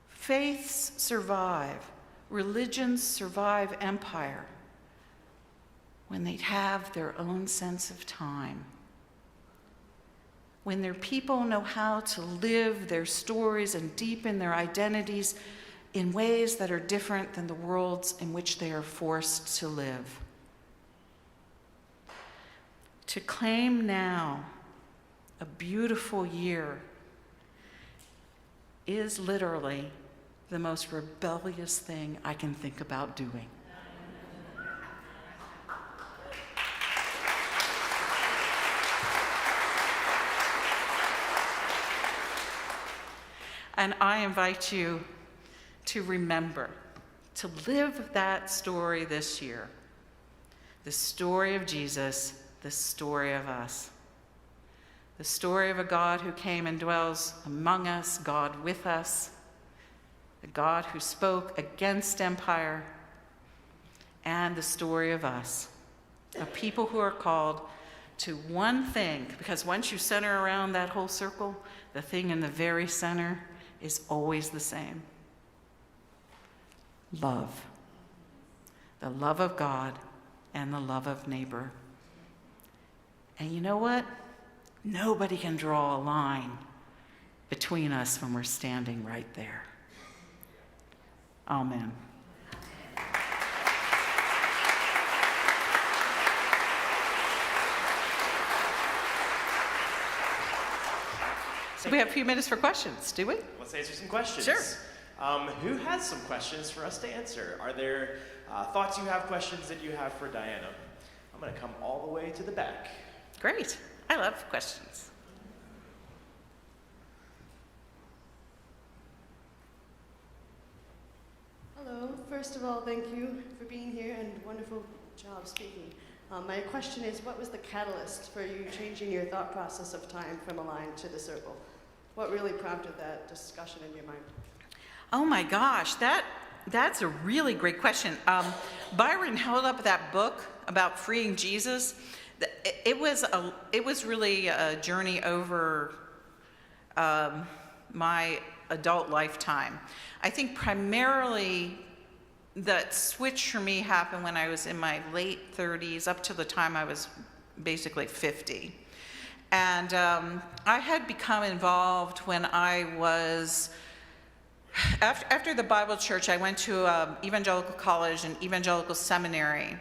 Faiths survive, religions survive empire when they have their own sense of time. When their people know how to live their stories and deepen their identities in ways that are different than the worlds in which they are forced to live. To claim now a beautiful year is literally the most rebellious thing I can think about doing. And I invite you to remember, to live that story this year. The story of Jesus, the story of us. The story of a God who came and dwells among us, God with us. The God who spoke against empire. And the story of us, a people who are called to one thing, because once you center around that whole circle, the thing in the very center is always the same. Love. The love of God and the love of neighbor. And you know what? Nobody can draw a line between us when we're standing right there. Amen. So we have a few minutes for questions, do we? Let's answer some questions. Sure. Who has some questions for us to answer? Are there thoughts you have, questions that you have for Diana? I'm going to come all the way to the back. Great. I love questions. Hello. First of all, thank you for being here and wonderful job speaking. My question is, what was the catalyst for you changing your thought process of time from a line to the circle? What really prompted that discussion in your mind? Oh my gosh, that's a really great question. Byron held up that book about freeing Jesus. It was really a journey over my adult lifetime. I think primarily that switch for me happened when I was in my late 30s, up to the time I was basically 50. And I had become involved when I was, after the Bible church, I went to evangelical college and evangelical seminary.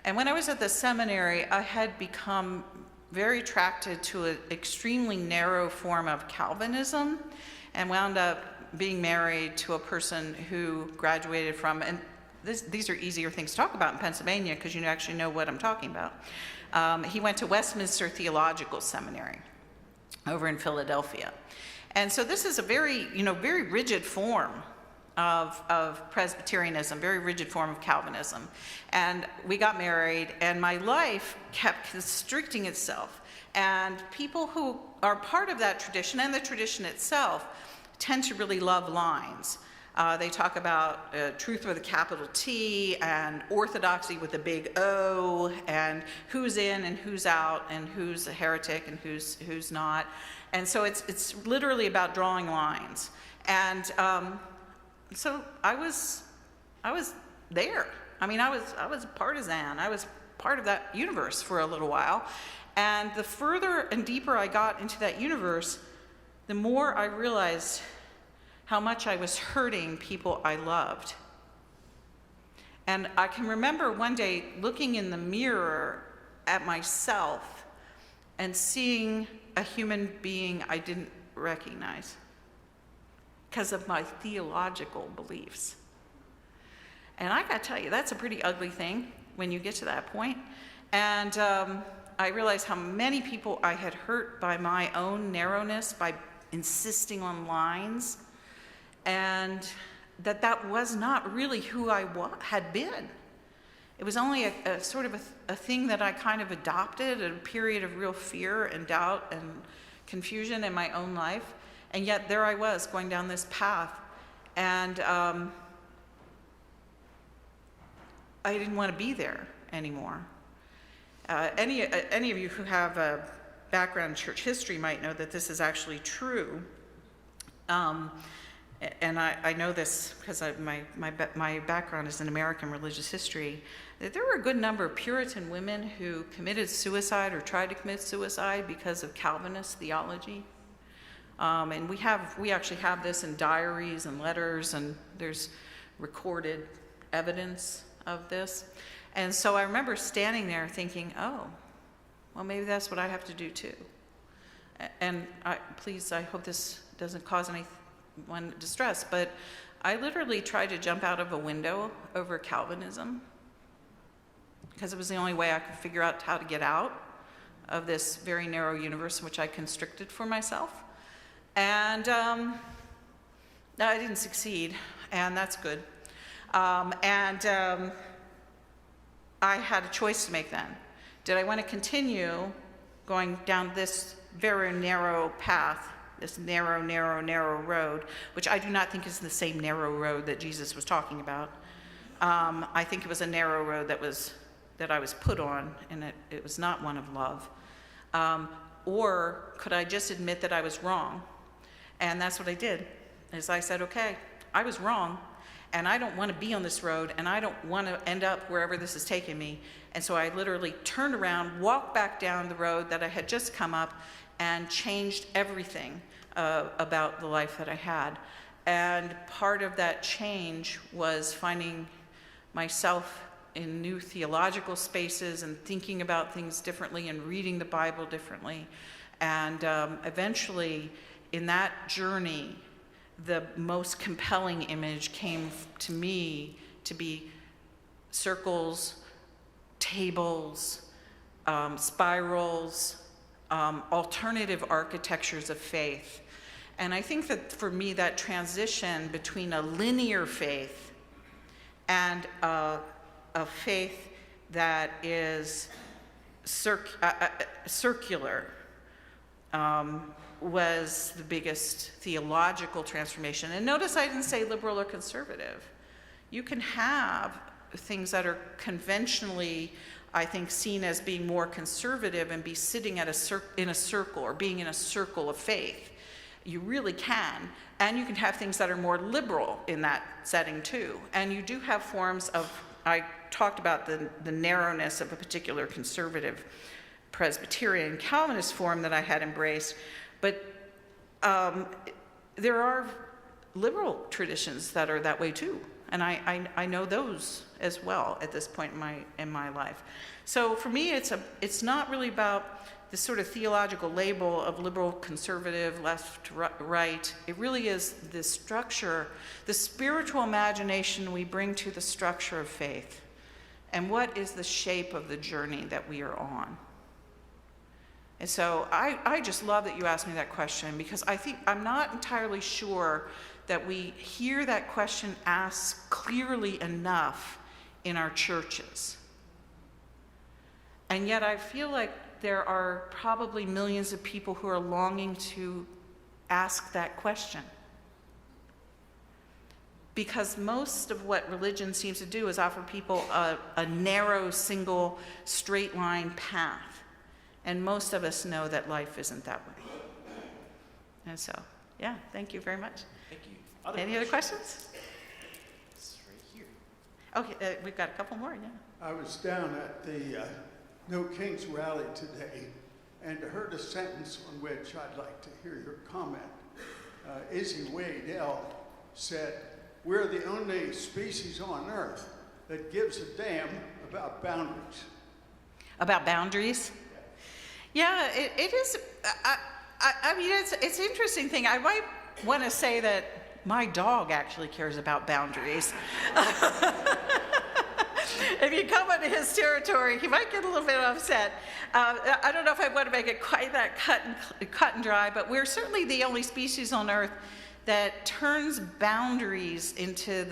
And when I was at the seminary, I had become very attracted to an extremely narrow form of Calvinism and wound up being married to a person who graduated from, and these are easier things to talk about in Pennsylvania because you actually know what I'm talking about. He went to Westminster Theological Seminary over in Philadelphia. And so this is a very, very rigid form of Presbyterianism, very rigid form of Calvinism. And we got married, and my life kept constricting itself. And people who are part of that tradition and the tradition itself tend to really love lines. They talk about truth with a capital T and orthodoxy with a big O, and who's in and who's out, and who's a heretic and who's not. And so it's literally about drawing lines. And so I was there. I mean, I was a partisan. I was part of that universe for a little while. And the further and deeper I got into that universe, the more I realized how much I was hurting people I loved. And I can remember one day looking in the mirror at myself and seeing a human being I didn't recognize because of my theological beliefs. And I gotta tell you, that's a pretty ugly thing when you get to that point. And I realized how many people I had hurt by my own narrowness, by insisting on lines, and that was not really who I had been. It was only a sort of a thing that I kind of adopted at a period of real fear and doubt and confusion in my own life. And yet there I was going down this path. And I didn't want to be there anymore. Any of you who have a background in church history might know that this is actually true. And I know this because my background is in American religious history, that there were a good number of Puritan women who committed suicide or tried to commit suicide because of Calvinist theology. And we actually have this in diaries and letters, and there's recorded evidence of this. And so I remember standing there thinking, oh, well, maybe that's what I have to do too. And I hope this doesn't cause anyone distress, but I literally tried to jump out of a window over Calvinism because it was the only way I could figure out how to get out of this very narrow universe in which I constricted for myself. And I didn't succeed, and that's good. I had a choice to make then. Did I want to continue going down this very narrow path, this narrow road, which I do not think is the same narrow road that Jesus was talking about. I think it was a narrow road that I was put on, and it was not one of love. Or could I just admit that I was wrong? And that's what I did, is I said, okay, I was wrong, and I don't want to be on this road, and I don't want to end up wherever this is taking me. And so I literally turned around, walked back down the road that I had just come up, and changed everything about the life that I had. And part of that change was finding myself in new theological spaces and thinking about things differently and reading the Bible differently. And eventually, in that journey, the most compelling image came to me to be circles, tables, spirals, alternative architectures of faith. And I think that for me, that transition between a linear faith and a faith that is circular was the biggest theological transformation. And notice I didn't say liberal or conservative. You can have things that are conventionally, I think, seen as being more conservative and be sitting at in a circle or being in a circle of faith. You really can. And you can have things that are more liberal in that setting too. And you do have forms of, I talked about the narrowness of a particular conservative Presbyterian Calvinist form that I had embraced, but there are liberal traditions that are that way too. And I know those as well at this point in my life. So for me, it's not really about this sort of theological label of liberal, conservative, left, right. It really is the structure, the spiritual imagination we bring to the structure of faith. And what is the shape of the journey that we are on? And so I just love that you asked me that question, because I'm not entirely sure that we hear that question asked clearly enough in our churches. And yet I feel like there are probably millions of people who are longing to ask that question. Because most of what religion seems to do is offer people a narrow, single, straight line path. And most of us know that life isn't that way. And so, yeah, thank you very much. Thank you. Any other questions? It's right here. Okay, we've got a couple more, yeah. I was down at the No Kings rally today and heard a sentence on which I'd like to hear your comment. Izzy Waddell said, "We're the only species on Earth that gives a damn about boundaries." About boundaries? Yeah, it is. I mean, it's an interesting thing. I might want to say that my dog actually cares about boundaries. If you come into his territory, he might get a little bit upset. I don't know if I want to make it quite that cut and dry, but we're certainly the only species on Earth that turns boundaries into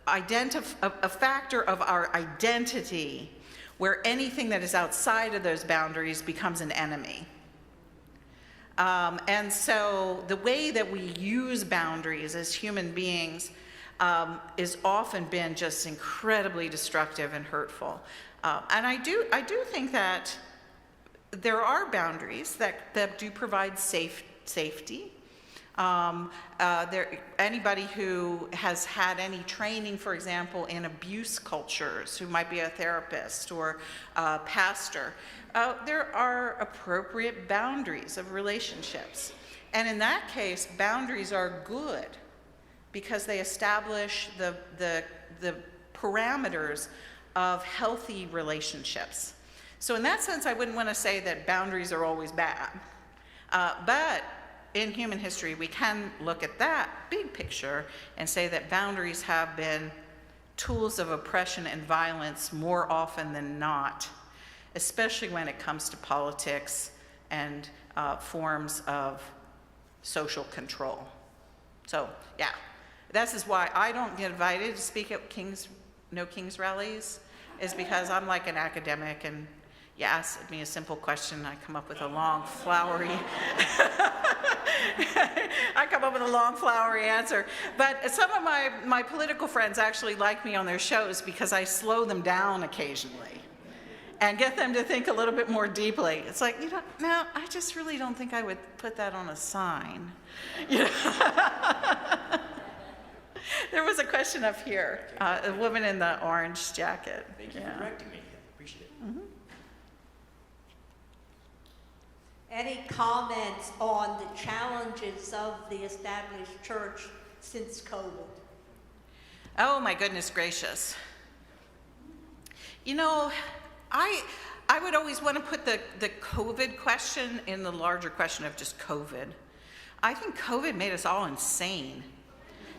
a factor of our identity, where anything that is outside of those boundaries becomes an enemy. And so the way that we use boundaries as human beings is often been just incredibly destructive and hurtful. And I do think that there are boundaries that do provide safety. Anybody who has had any training, for example, in abuse cultures, who might be a therapist or a pastor, there are appropriate boundaries of relationships. And in that case, boundaries are good because they establish the parameters of healthy relationships. So in that sense, I wouldn't want to say that boundaries are always bad. But in human history, we can look at that big picture and say that boundaries have been tools of oppression and violence more often than not, especially when it comes to politics and forms of social control. So, yeah, this is why I don't get invited to speak at No Kings rallies, is because I'm like an academic, and you ask me a simple question, I come up with a long, flowery answer. But some of my political friends actually like me on their shows because I slow them down occasionally and get them to think a little bit more deeply. It's like, no, I just really don't think I would put that on a sign. There was a question up here. A woman in the orange jacket. Thank you for correcting me. Appreciate it. Any comments on the challenges of the established church since COVID? Oh my goodness gracious. You know, I would always want to put the COVID question in the larger question of just COVID. I think COVID made us all insane.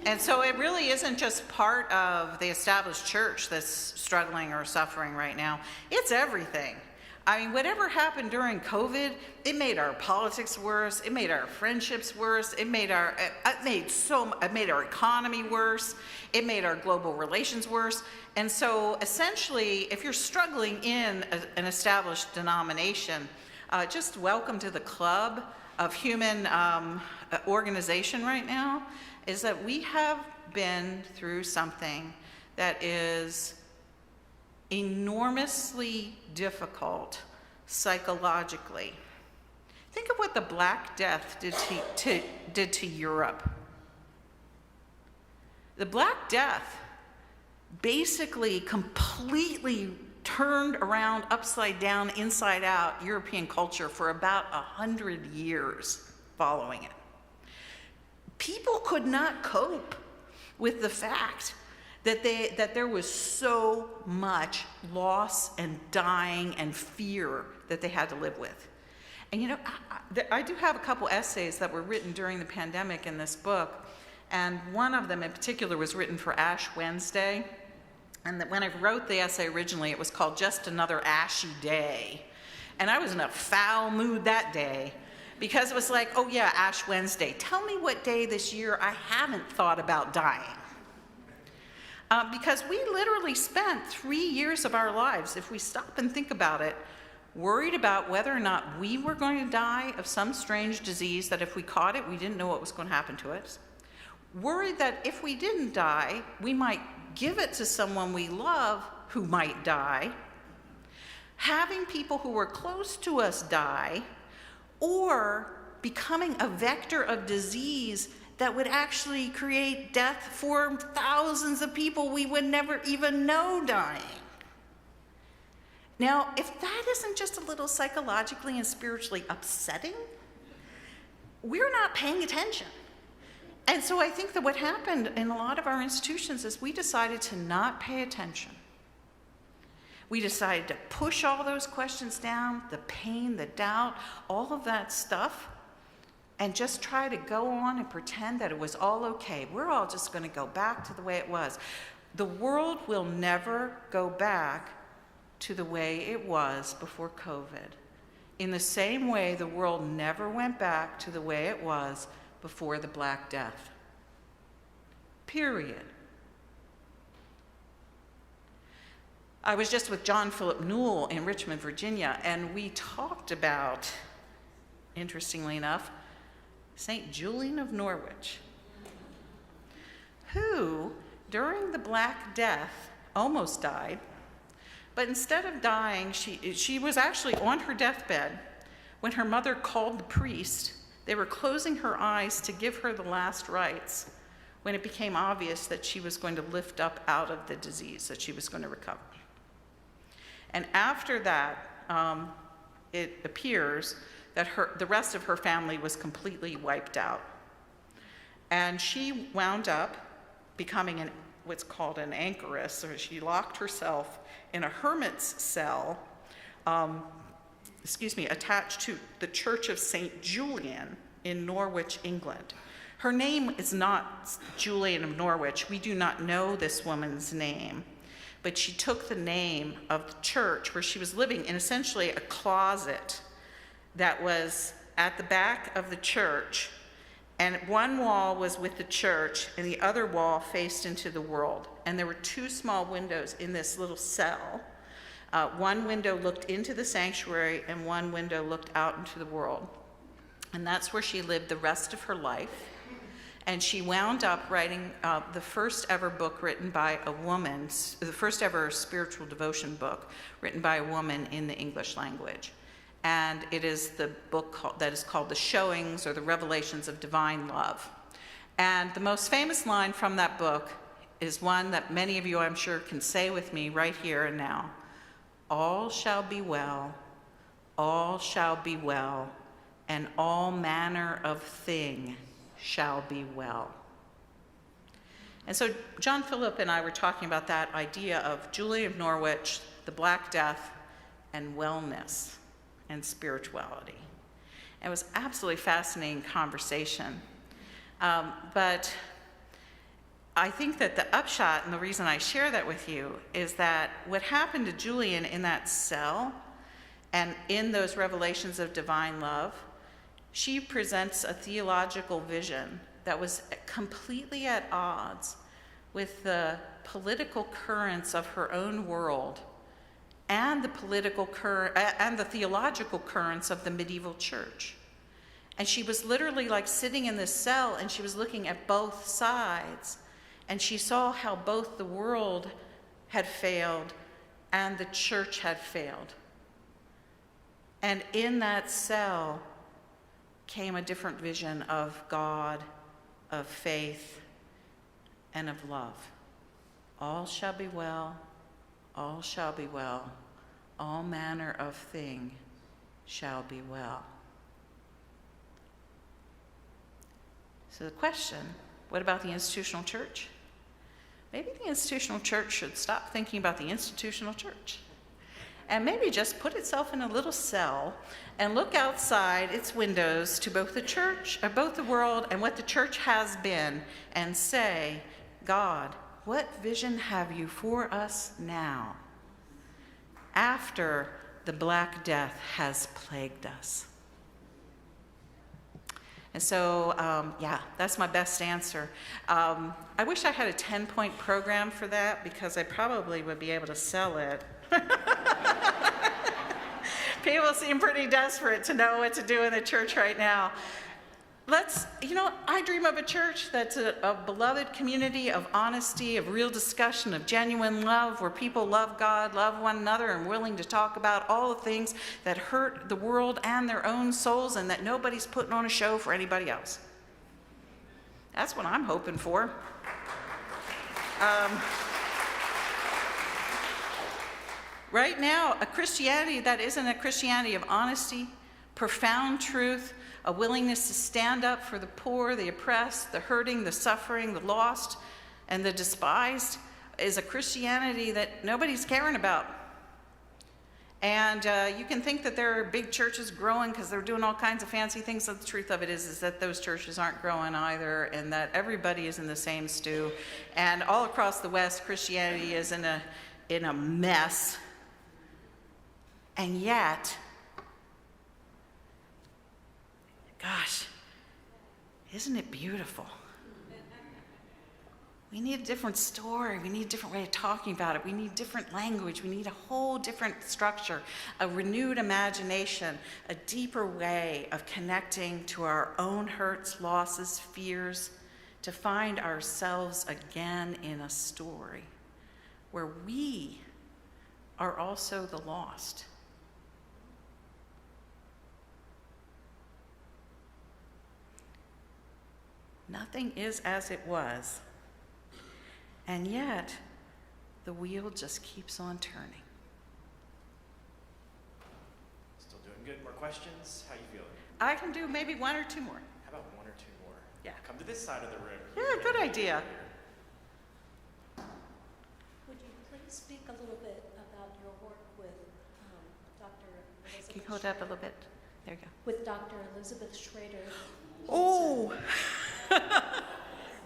And so it really isn't just part of the established church that's struggling or suffering right now. It's everything. I mean, whatever happened during COVID, it made our politics worse. It made our friendships worse. It made our economy worse. It made our global relations worse. And so essentially, if you're struggling in an established denomination, just welcome to the club of human organization right now, is that we have been through something that is enormously difficult psychologically. Think of what the Black Death did to Europe. The Black Death basically completely turned around, upside down, inside out European culture for about 100 years following it. People could not cope with the fact that there was so much loss and dying and fear that they had to live with. And you know, I do have a couple essays that were written during the pandemic in this book, and one of them in particular was written for Ash Wednesday. And that when I wrote the essay originally, it was called Just Another Ashy Day. And I was in a foul mood that day, because it was like, oh yeah, Ash Wednesday. Tell me what day this year I haven't thought about dying. Because we literally spent 3 years of our lives, if we stop and think about it, worried about whether or not we were going to die of some strange disease that if we caught it, we didn't know what was going to happen to us. Worried that if we didn't die, we might give it to someone we love who might die. Having people who were close to us die, or becoming a vector of disease that would actually create death for thousands of people we would never even know dying. Now, if that isn't just a little psychologically and spiritually upsetting, we're not paying attention. And so I think that what happened in a lot of our institutions is we decided to not pay attention. We decided to push all those questions down, the pain, the doubt, all of that stuff, and just try to go on and pretend that it was all okay. We're all just going to go back to the way it was. The world will never go back to the way it was before COVID. In the same way, the world never went back to the way it was before the Black Death. Period. I was just with John Philip Newell in Richmond, Virginia, and we talked about, interestingly enough, St. Julian of Norwich, who, during the Black Death, almost died, but instead of dying, she was actually on her deathbed when her mother called the priest. They were closing her eyes to give her the last rites when it became obvious that she was going to lift up out of the disease, that she was going to recover. And after that, it appears that the rest of her family was completely wiped out. And she wound up becoming what's called an anchoress, so she locked herself in a hermit's cell, attached to the Church of St. Julian in Norwich, England. Her name is not Julian of Norwich. We do not know this woman's name, but she took the name of the church where she was living in essentially a closet that was at the back of the church, and one wall was with the church and the other wall faced into the world. And there were two small windows in this little cell. One window looked into the sanctuary and one window looked out into the world. And that's where she lived the rest of her life. And she wound up writing the first ever book written by a woman, the first ever spiritual devotion book written by a woman in the English language. And it is the book that is called The Showings or the Revelations of Divine Love. And the most famous line from that book is one that many of you, I'm sure, can say with me right here and now. All shall be well, all shall be well, and all manner of thing shall be well. And so John Philip and I were talking about that idea of Julian of Norwich, the Black Death, and wellness and spirituality. It was absolutely fascinating conversation. But I think that the upshot, and the reason I share that with you, is that what happened to Julian in that cell and in those revelations of divine love, she presents a theological vision that was completely at odds with the political currents of her own world and the theological currents of the medieval church. And she was literally like sitting in this cell, and she was looking at both sides, and she saw how both the world had failed and the church had failed. And in that cell came a different vision of God, of faith, and of love. All shall be well, all shall be well, all manner of thing shall be well. So the question, what about the institutional church? Maybe the institutional church should stop thinking about the institutional church and maybe just put itself in a little cell and look outside its windows to both the church, or both the world and what the church has been, and say, God, what vision have you for us now after the Black Death has plagued us? And so, that's my best answer. I wish I had a 10-point program for that, because I probably would be able to sell it. People seem pretty desperate to know what to do in the church right now. I dream of a church that's a beloved community of honesty, of real discussion, of genuine love, where people love God, love one another, and willing to talk about all the things that hurt the world and their own souls, and that nobody's putting on a show for anybody else. That's what I'm hoping for. Right now, a Christianity that isn't a Christianity of honesty, profound truth, a willingness to stand up for the poor, the oppressed, the hurting, the suffering, the lost, and the despised, is a Christianity that nobody's caring about. And you can think that there are big churches growing because they're doing all kinds of fancy things, but the truth of it is that those churches aren't growing either, and that everybody is in the same stew. And all across the West, Christianity is in a mess. And yet, gosh, isn't it beautiful? We need a different story. We need a different way of talking about it. We need different language. We need a whole different structure, a renewed imagination, a deeper way of connecting to our own hurts, losses, fears, to find ourselves again in a story where we are also the lost. Nothing is as it was, and yet the wheel just keeps on turning. Still doing good. More questions? How you feeling? I can do maybe one or two more. How about one or two more? Yeah. Come to this side of the room. Yeah, good idea. Would you please speak a little bit about your work with Dr. Elizabeth Can you hold it up a little bit? There you go. With Dr. Elizabeth Schrader? Oh,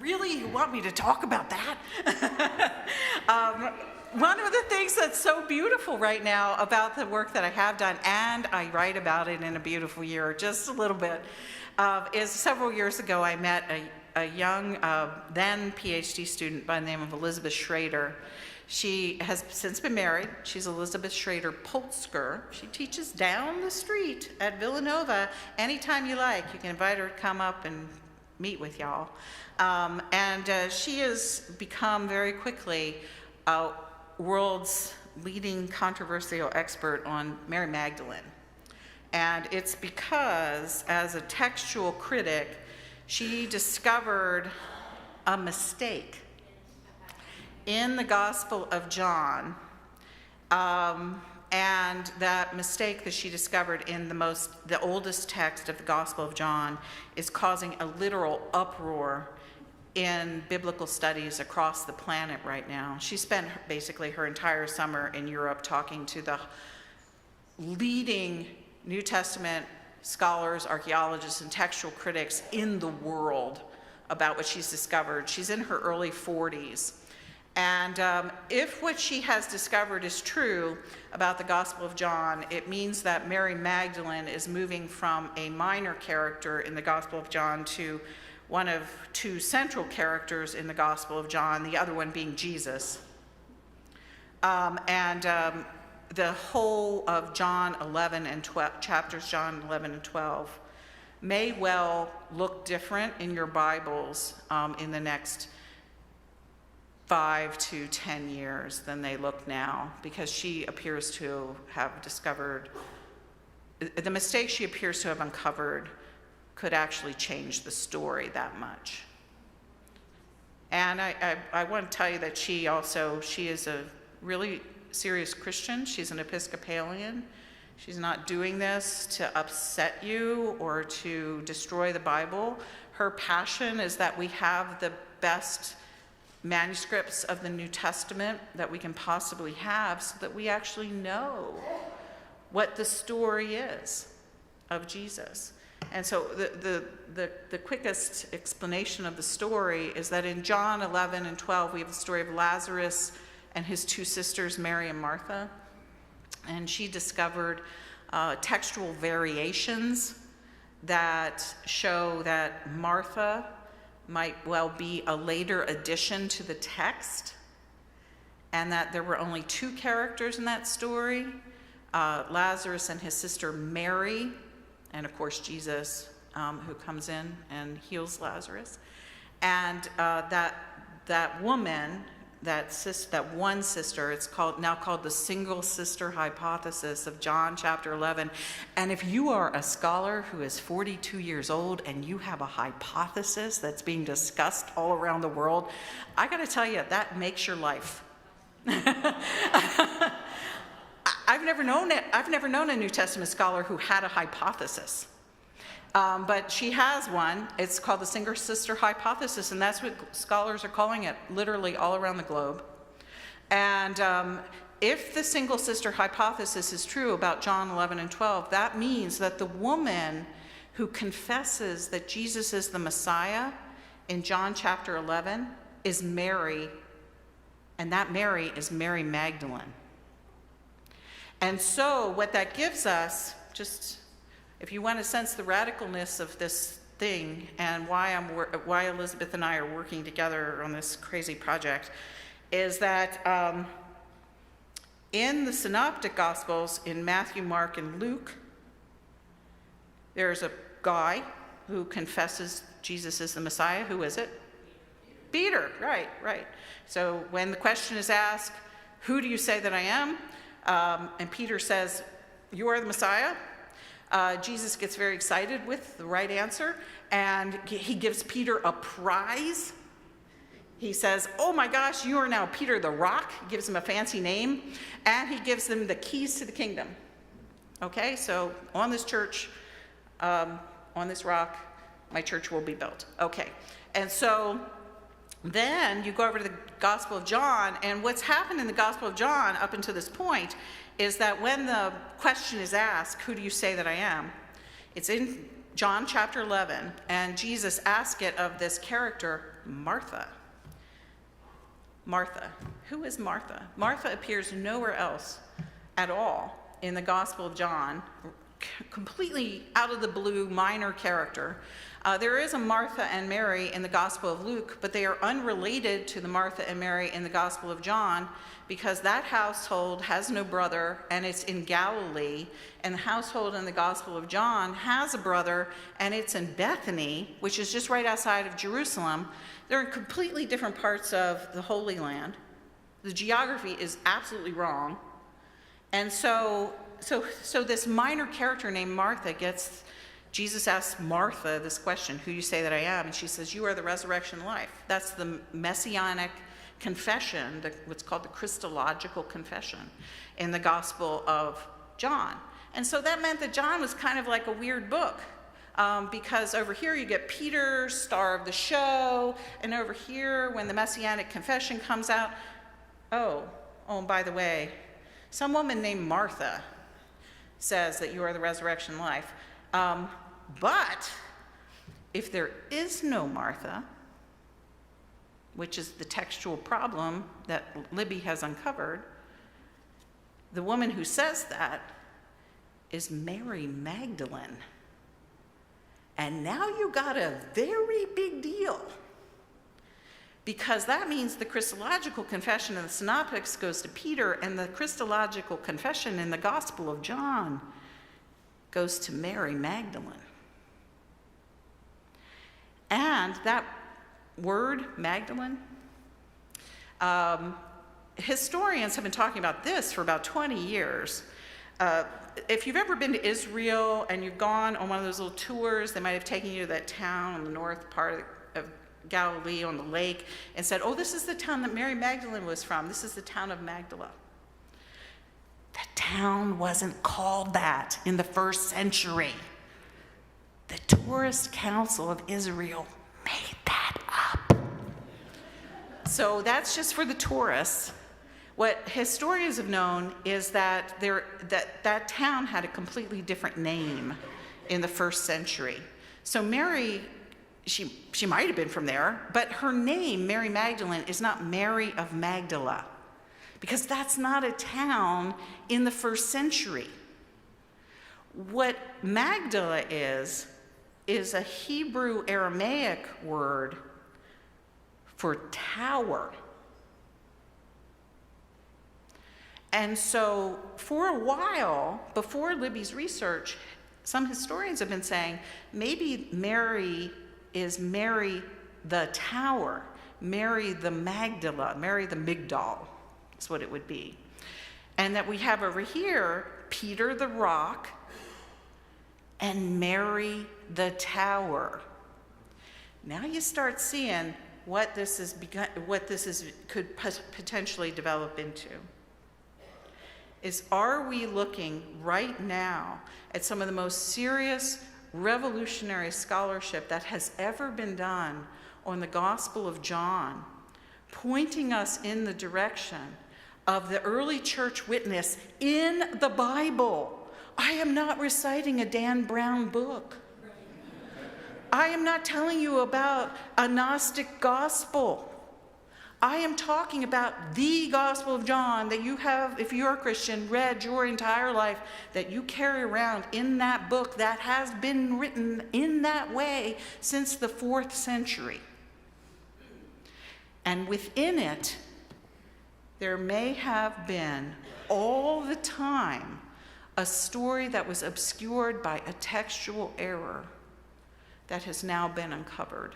really? You want me to talk about that? One of the things that's so beautiful right now about the work that I have done, and I write about it in A Beautiful Year, just a little bit, is several years ago I met a young, then PhD student by the name of Elizabeth Schrader. She has since been married. She's Elizabeth Schrader Polsker. She teaches down the street at Villanova. Anytime you like, you can invite her to come up and meet with y'all. She has become very quickly a world's leading controversial expert on Mary Magdalene. And it's because, as a textual critic, she discovered a mistake in the Gospel of John. And that mistake that she discovered in the oldest text of the Gospel of John is causing a literal uproar in biblical studies across the planet right now. She spent basically her entire summer in Europe talking to the leading New Testament scholars, archaeologists, and textual critics in the world about what she's discovered. She's in her early 40s. And if what she has discovered is true about the Gospel of John, it means that Mary Magdalene is moving from a minor character in the Gospel of John to one of two central characters in the Gospel of John, the other one being Jesus. The whole of John 11 and 12, chapters John 11 and 12, may well look different in your Bibles in the next 5 to 10 years than they look now, because she appears to have discovered, the mistake she appears to have uncovered could actually change the story that much. And I want to tell you that she is a really serious Christian. She's an Episcopalian. She's not doing this to upset you or to destroy the Bible. Her passion is that we have the best manuscripts of the New Testament that we can possibly have, so that we actually know what the story is of Jesus. And so the quickest explanation of the story is that in John 11 and 12, we have the story of Lazarus and his two sisters, Mary and Martha. And she discovered textual variations that show that Martha might well be a later addition to the text, and that there were only two characters in that story, Lazarus and his sister Mary, and of course Jesus, who comes in and heals Lazarus. And that woman, that one sister, it's now called the single sister hypothesis of John chapter 11. And if you are a scholar who is 42 years old and you have a hypothesis that's being discussed all around the world, I got to tell you, that makes your life. I've never known a New Testament scholar who had a hypothesis. But she has one. It's called the single sister hypothesis, and that's what scholars are calling it, literally all around the globe. And if the single sister hypothesis is true about John 11 and 12, that means that the woman who confesses that Jesus is the Messiah in John chapter 11 is Mary, and that Mary is Mary Magdalene. And so what that gives us, just if you want to sense the radicalness of this thing and why Elizabeth and I are working together on this crazy project, is that in the Synoptic Gospels, in Matthew, Mark, and Luke, there's a guy who confesses Jesus is the Messiah. Who is it? Peter, right. So when the question is asked, who do you say that I am? And Peter says, you are the Messiah. Jesus gets very excited with the right answer, and he gives Peter a prize. He says, oh my gosh, you are now Peter the Rock. He gives him a fancy name, and he gives them the keys to the kingdom. Okay, so on this church, on this rock, my church will be built. Okay, and so then you go over to the Gospel of John, and what's happened in the Gospel of John up until this point is that when the question is asked, who do you say that I am? It's in John chapter 11, and Jesus asked it of this character, Martha. Martha. Who is Martha? Martha appears nowhere else at all in the Gospel of John, completely out of the blue, minor character. There is a Martha and Mary in the Gospel of Luke, but they are unrelated to the Martha and Mary in the Gospel of John, because that household has no brother, and it's in Galilee, and the household in the Gospel of John has a brother, and it's in Bethany, which is just right outside of Jerusalem. They're in completely different parts of the Holy Land. The geography is absolutely wrong. And so this minor character named Martha gets Jesus asks Martha this question, who you say that I am? And she says, you are the resurrection life. That's the messianic confession, what's called the Christological confession in the Gospel of John. And so that meant that John was kind of like a weird book, because over here you get Peter, star of the show, and over here when the messianic confession comes out, oh, and by the way, some woman named Martha says that you are the resurrection life. But if there is no Martha, which is the textual problem that Libby has uncovered, the woman who says that is Mary Magdalene. And now you got a very big deal, because that means the Christological confession in the Synoptics goes to Peter, and the Christological confession in the Gospel of John goes to Mary Magdalene. And that word, Magdalene, historians have been talking about this for about 20 years. If you've ever been to Israel and you've gone on one of those little tours, they might have taken you to that town in the north part of Galilee on the lake and said, oh, this is the town that Mary Magdalene was from. This is the town of Magdala. The town wasn't called that in the first century. The Tourist Council of Israel made that up. So that's just for the tourists. What historians have known is that that town had a completely different name in the first century. So Mary, she might have been from there, but her name, Mary Magdalene, is not Mary of Magdala, because that's not a town in the first century. What Magdala is a Hebrew Aramaic word for tower. And so for a while, before Libby's research, some historians have been saying maybe Mary is Mary the Tower, Mary the Magdala, Mary the Migdal, is what it would be. And that we have over here Peter the Rock and Mary the Tower. Now you start seeing what this could potentially develop into. Are we looking right now at some of the most serious revolutionary scholarship that has ever been done on the Gospel of John, pointing us in the direction of the early church witness in the Bible? I am not reciting a Dan Brown book. I am not telling you about a Gnostic gospel. I am talking about the Gospel of John that you have, if you're a Christian, read your entire life, that you carry around in that book that has been written in that way since the 4th century. And within it, there may have been all the time a story that was obscured by a textual error that has now been uncovered.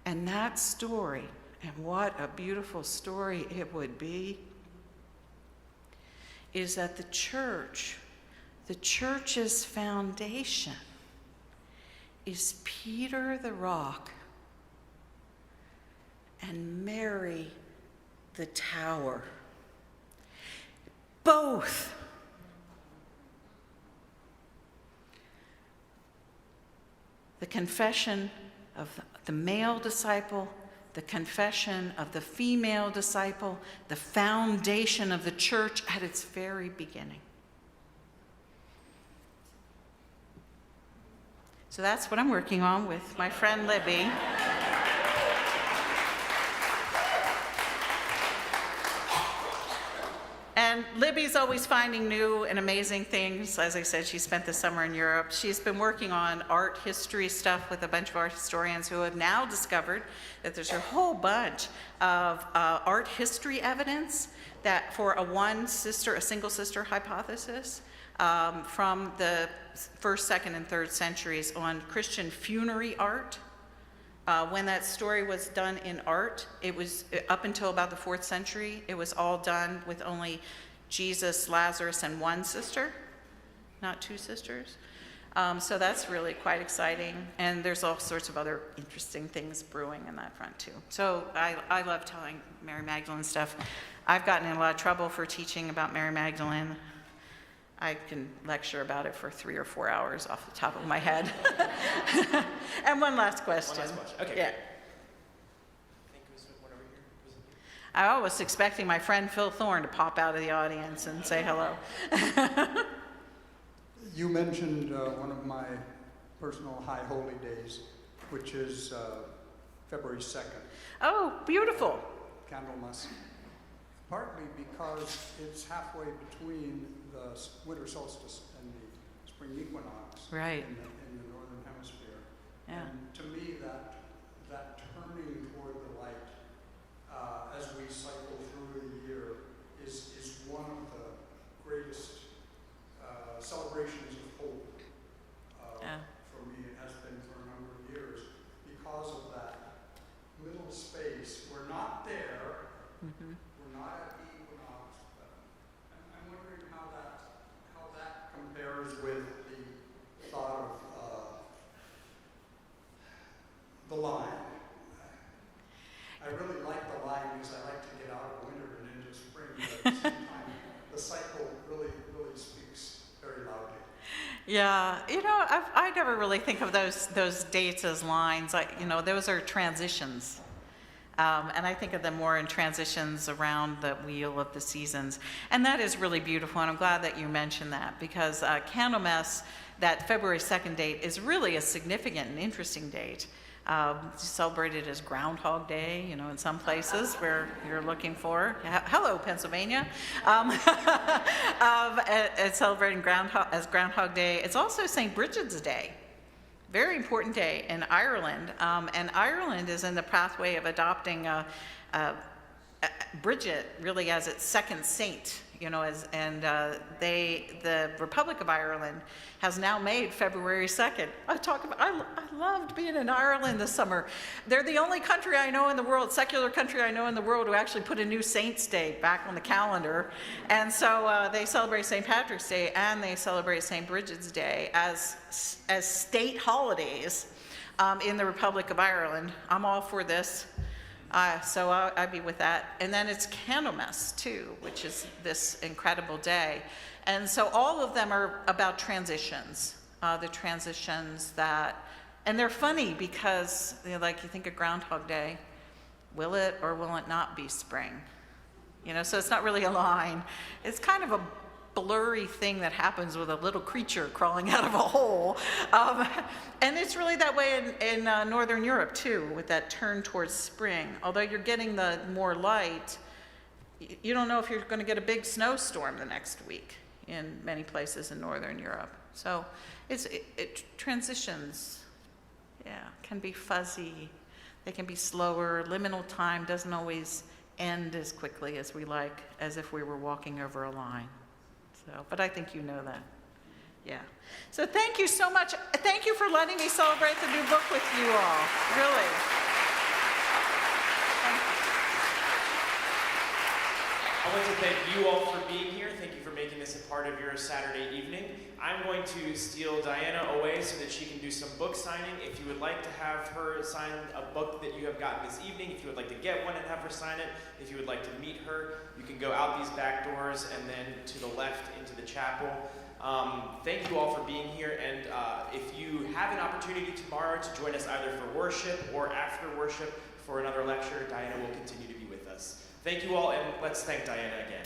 And that story, and what a beautiful story it would be, is that the church's foundation is Peter the Rock and Mary the Tower. Both. The confession of the male disciple, the confession of the female disciple, the foundation of the church at its very beginning. So that's what I'm working on with my friend Libby. And Libby's always finding new and amazing things. As I said, she spent the summer in Europe. She's been working on art history stuff with a bunch of art historians who have now discovered that there's a whole bunch of art history evidence that for a single sister hypothesis from the 1st, 2nd, and 3rd centuries on Christian funerary art. When that story was done in art, it was up until about the 4th century, it was all done with only Jesus, Lazarus, and one sister, not two sisters. So that's really quite exciting. And there's all sorts of other interesting things brewing in that front too. So I love telling Mary Magdalene stuff. I've gotten in a lot of trouble for teaching about Mary Magdalene. I can lecture about it for 3 or 4 hours off the top of my head. And one last question. One last question. Okay. Yeah. I think it was one over here. Was it here? I was expecting my friend Phil Thorne to pop out of the audience and say hello. You mentioned one of my personal high holy days, which is February 2nd, Oh, beautiful. Candlemas. Partly because it's halfway between the winter solstice and the spring equinox Right. in the northern hemisphere. Yeah. And to me, that turning toward the light as we cycle through the year is one of the greatest celebrations of hope. Yeah. For me, it has been for a number of years because of that middle space. We're not there. Mm-hmm. We're not at the equinox, but I'm wondering how that compares with the thought of the line. I really like the line because I like to get out of winter and into spring, but at the same time, the cycle really speaks very loudly. Yeah, I never really think of those dates as lines. Those are transitions. And I think of them more in transitions around the wheel of the seasons. And that is really beautiful, and I'm glad that you mentioned that, because Candlemas, that February 2nd date, is really a significant and interesting date. Celebrated as Groundhog Day, in some places where you're looking for. Hello, Pennsylvania. It's celebrating as Groundhog Day. It's also St. Bridget's Day. Very important day in Ireland, and Ireland is in the pathway of adopting Bridget really as its second saint. The Republic of Ireland has now made February 2nd. I loved being in Ireland this summer. They're the only country I know in the world, secular country I know in the world, who actually put a new saint's day back on the calendar. And so they celebrate St. Patrick's Day and they celebrate St. Bridget's Day as state holidays in the Republic of Ireland. I'm all for this. So I'd be with that. And then it's Candlemas too, which is this incredible day. And so all of them are about transitions, the transitions and they're funny because, you think of Groundhog Day, will it or will it not be spring? So it's not really a line. It's kind of a blurry thing that happens with a little creature crawling out of a hole. And it's really that way in Northern Europe too, with that turn towards spring. Although you're getting the more light, you don't know if you're going to get a big snowstorm the next week in many places in Northern Europe. So it transitions, can be fuzzy. They can be slower. Liminal time doesn't always end as quickly as we like, as if we were walking over a line. But I think you know that. Yeah. So thank you so much. Thank you for letting me celebrate the new book with you all. Really. I want to thank you all for being here. Thank you for making this a part of your Saturday evening. I'm going to steal Diana away so that she can do some book signing. If you would like to have her sign a book that you have gotten this evening, if you would like to get one and have her sign it, if you would like to meet her, you can go out these back doors and then to the left into the chapel. Thank you all for being here, and if you have an opportunity tomorrow to join us either for worship or after worship for another lecture, Diana will continue to be with us. Thank you all, and let's thank Diana again.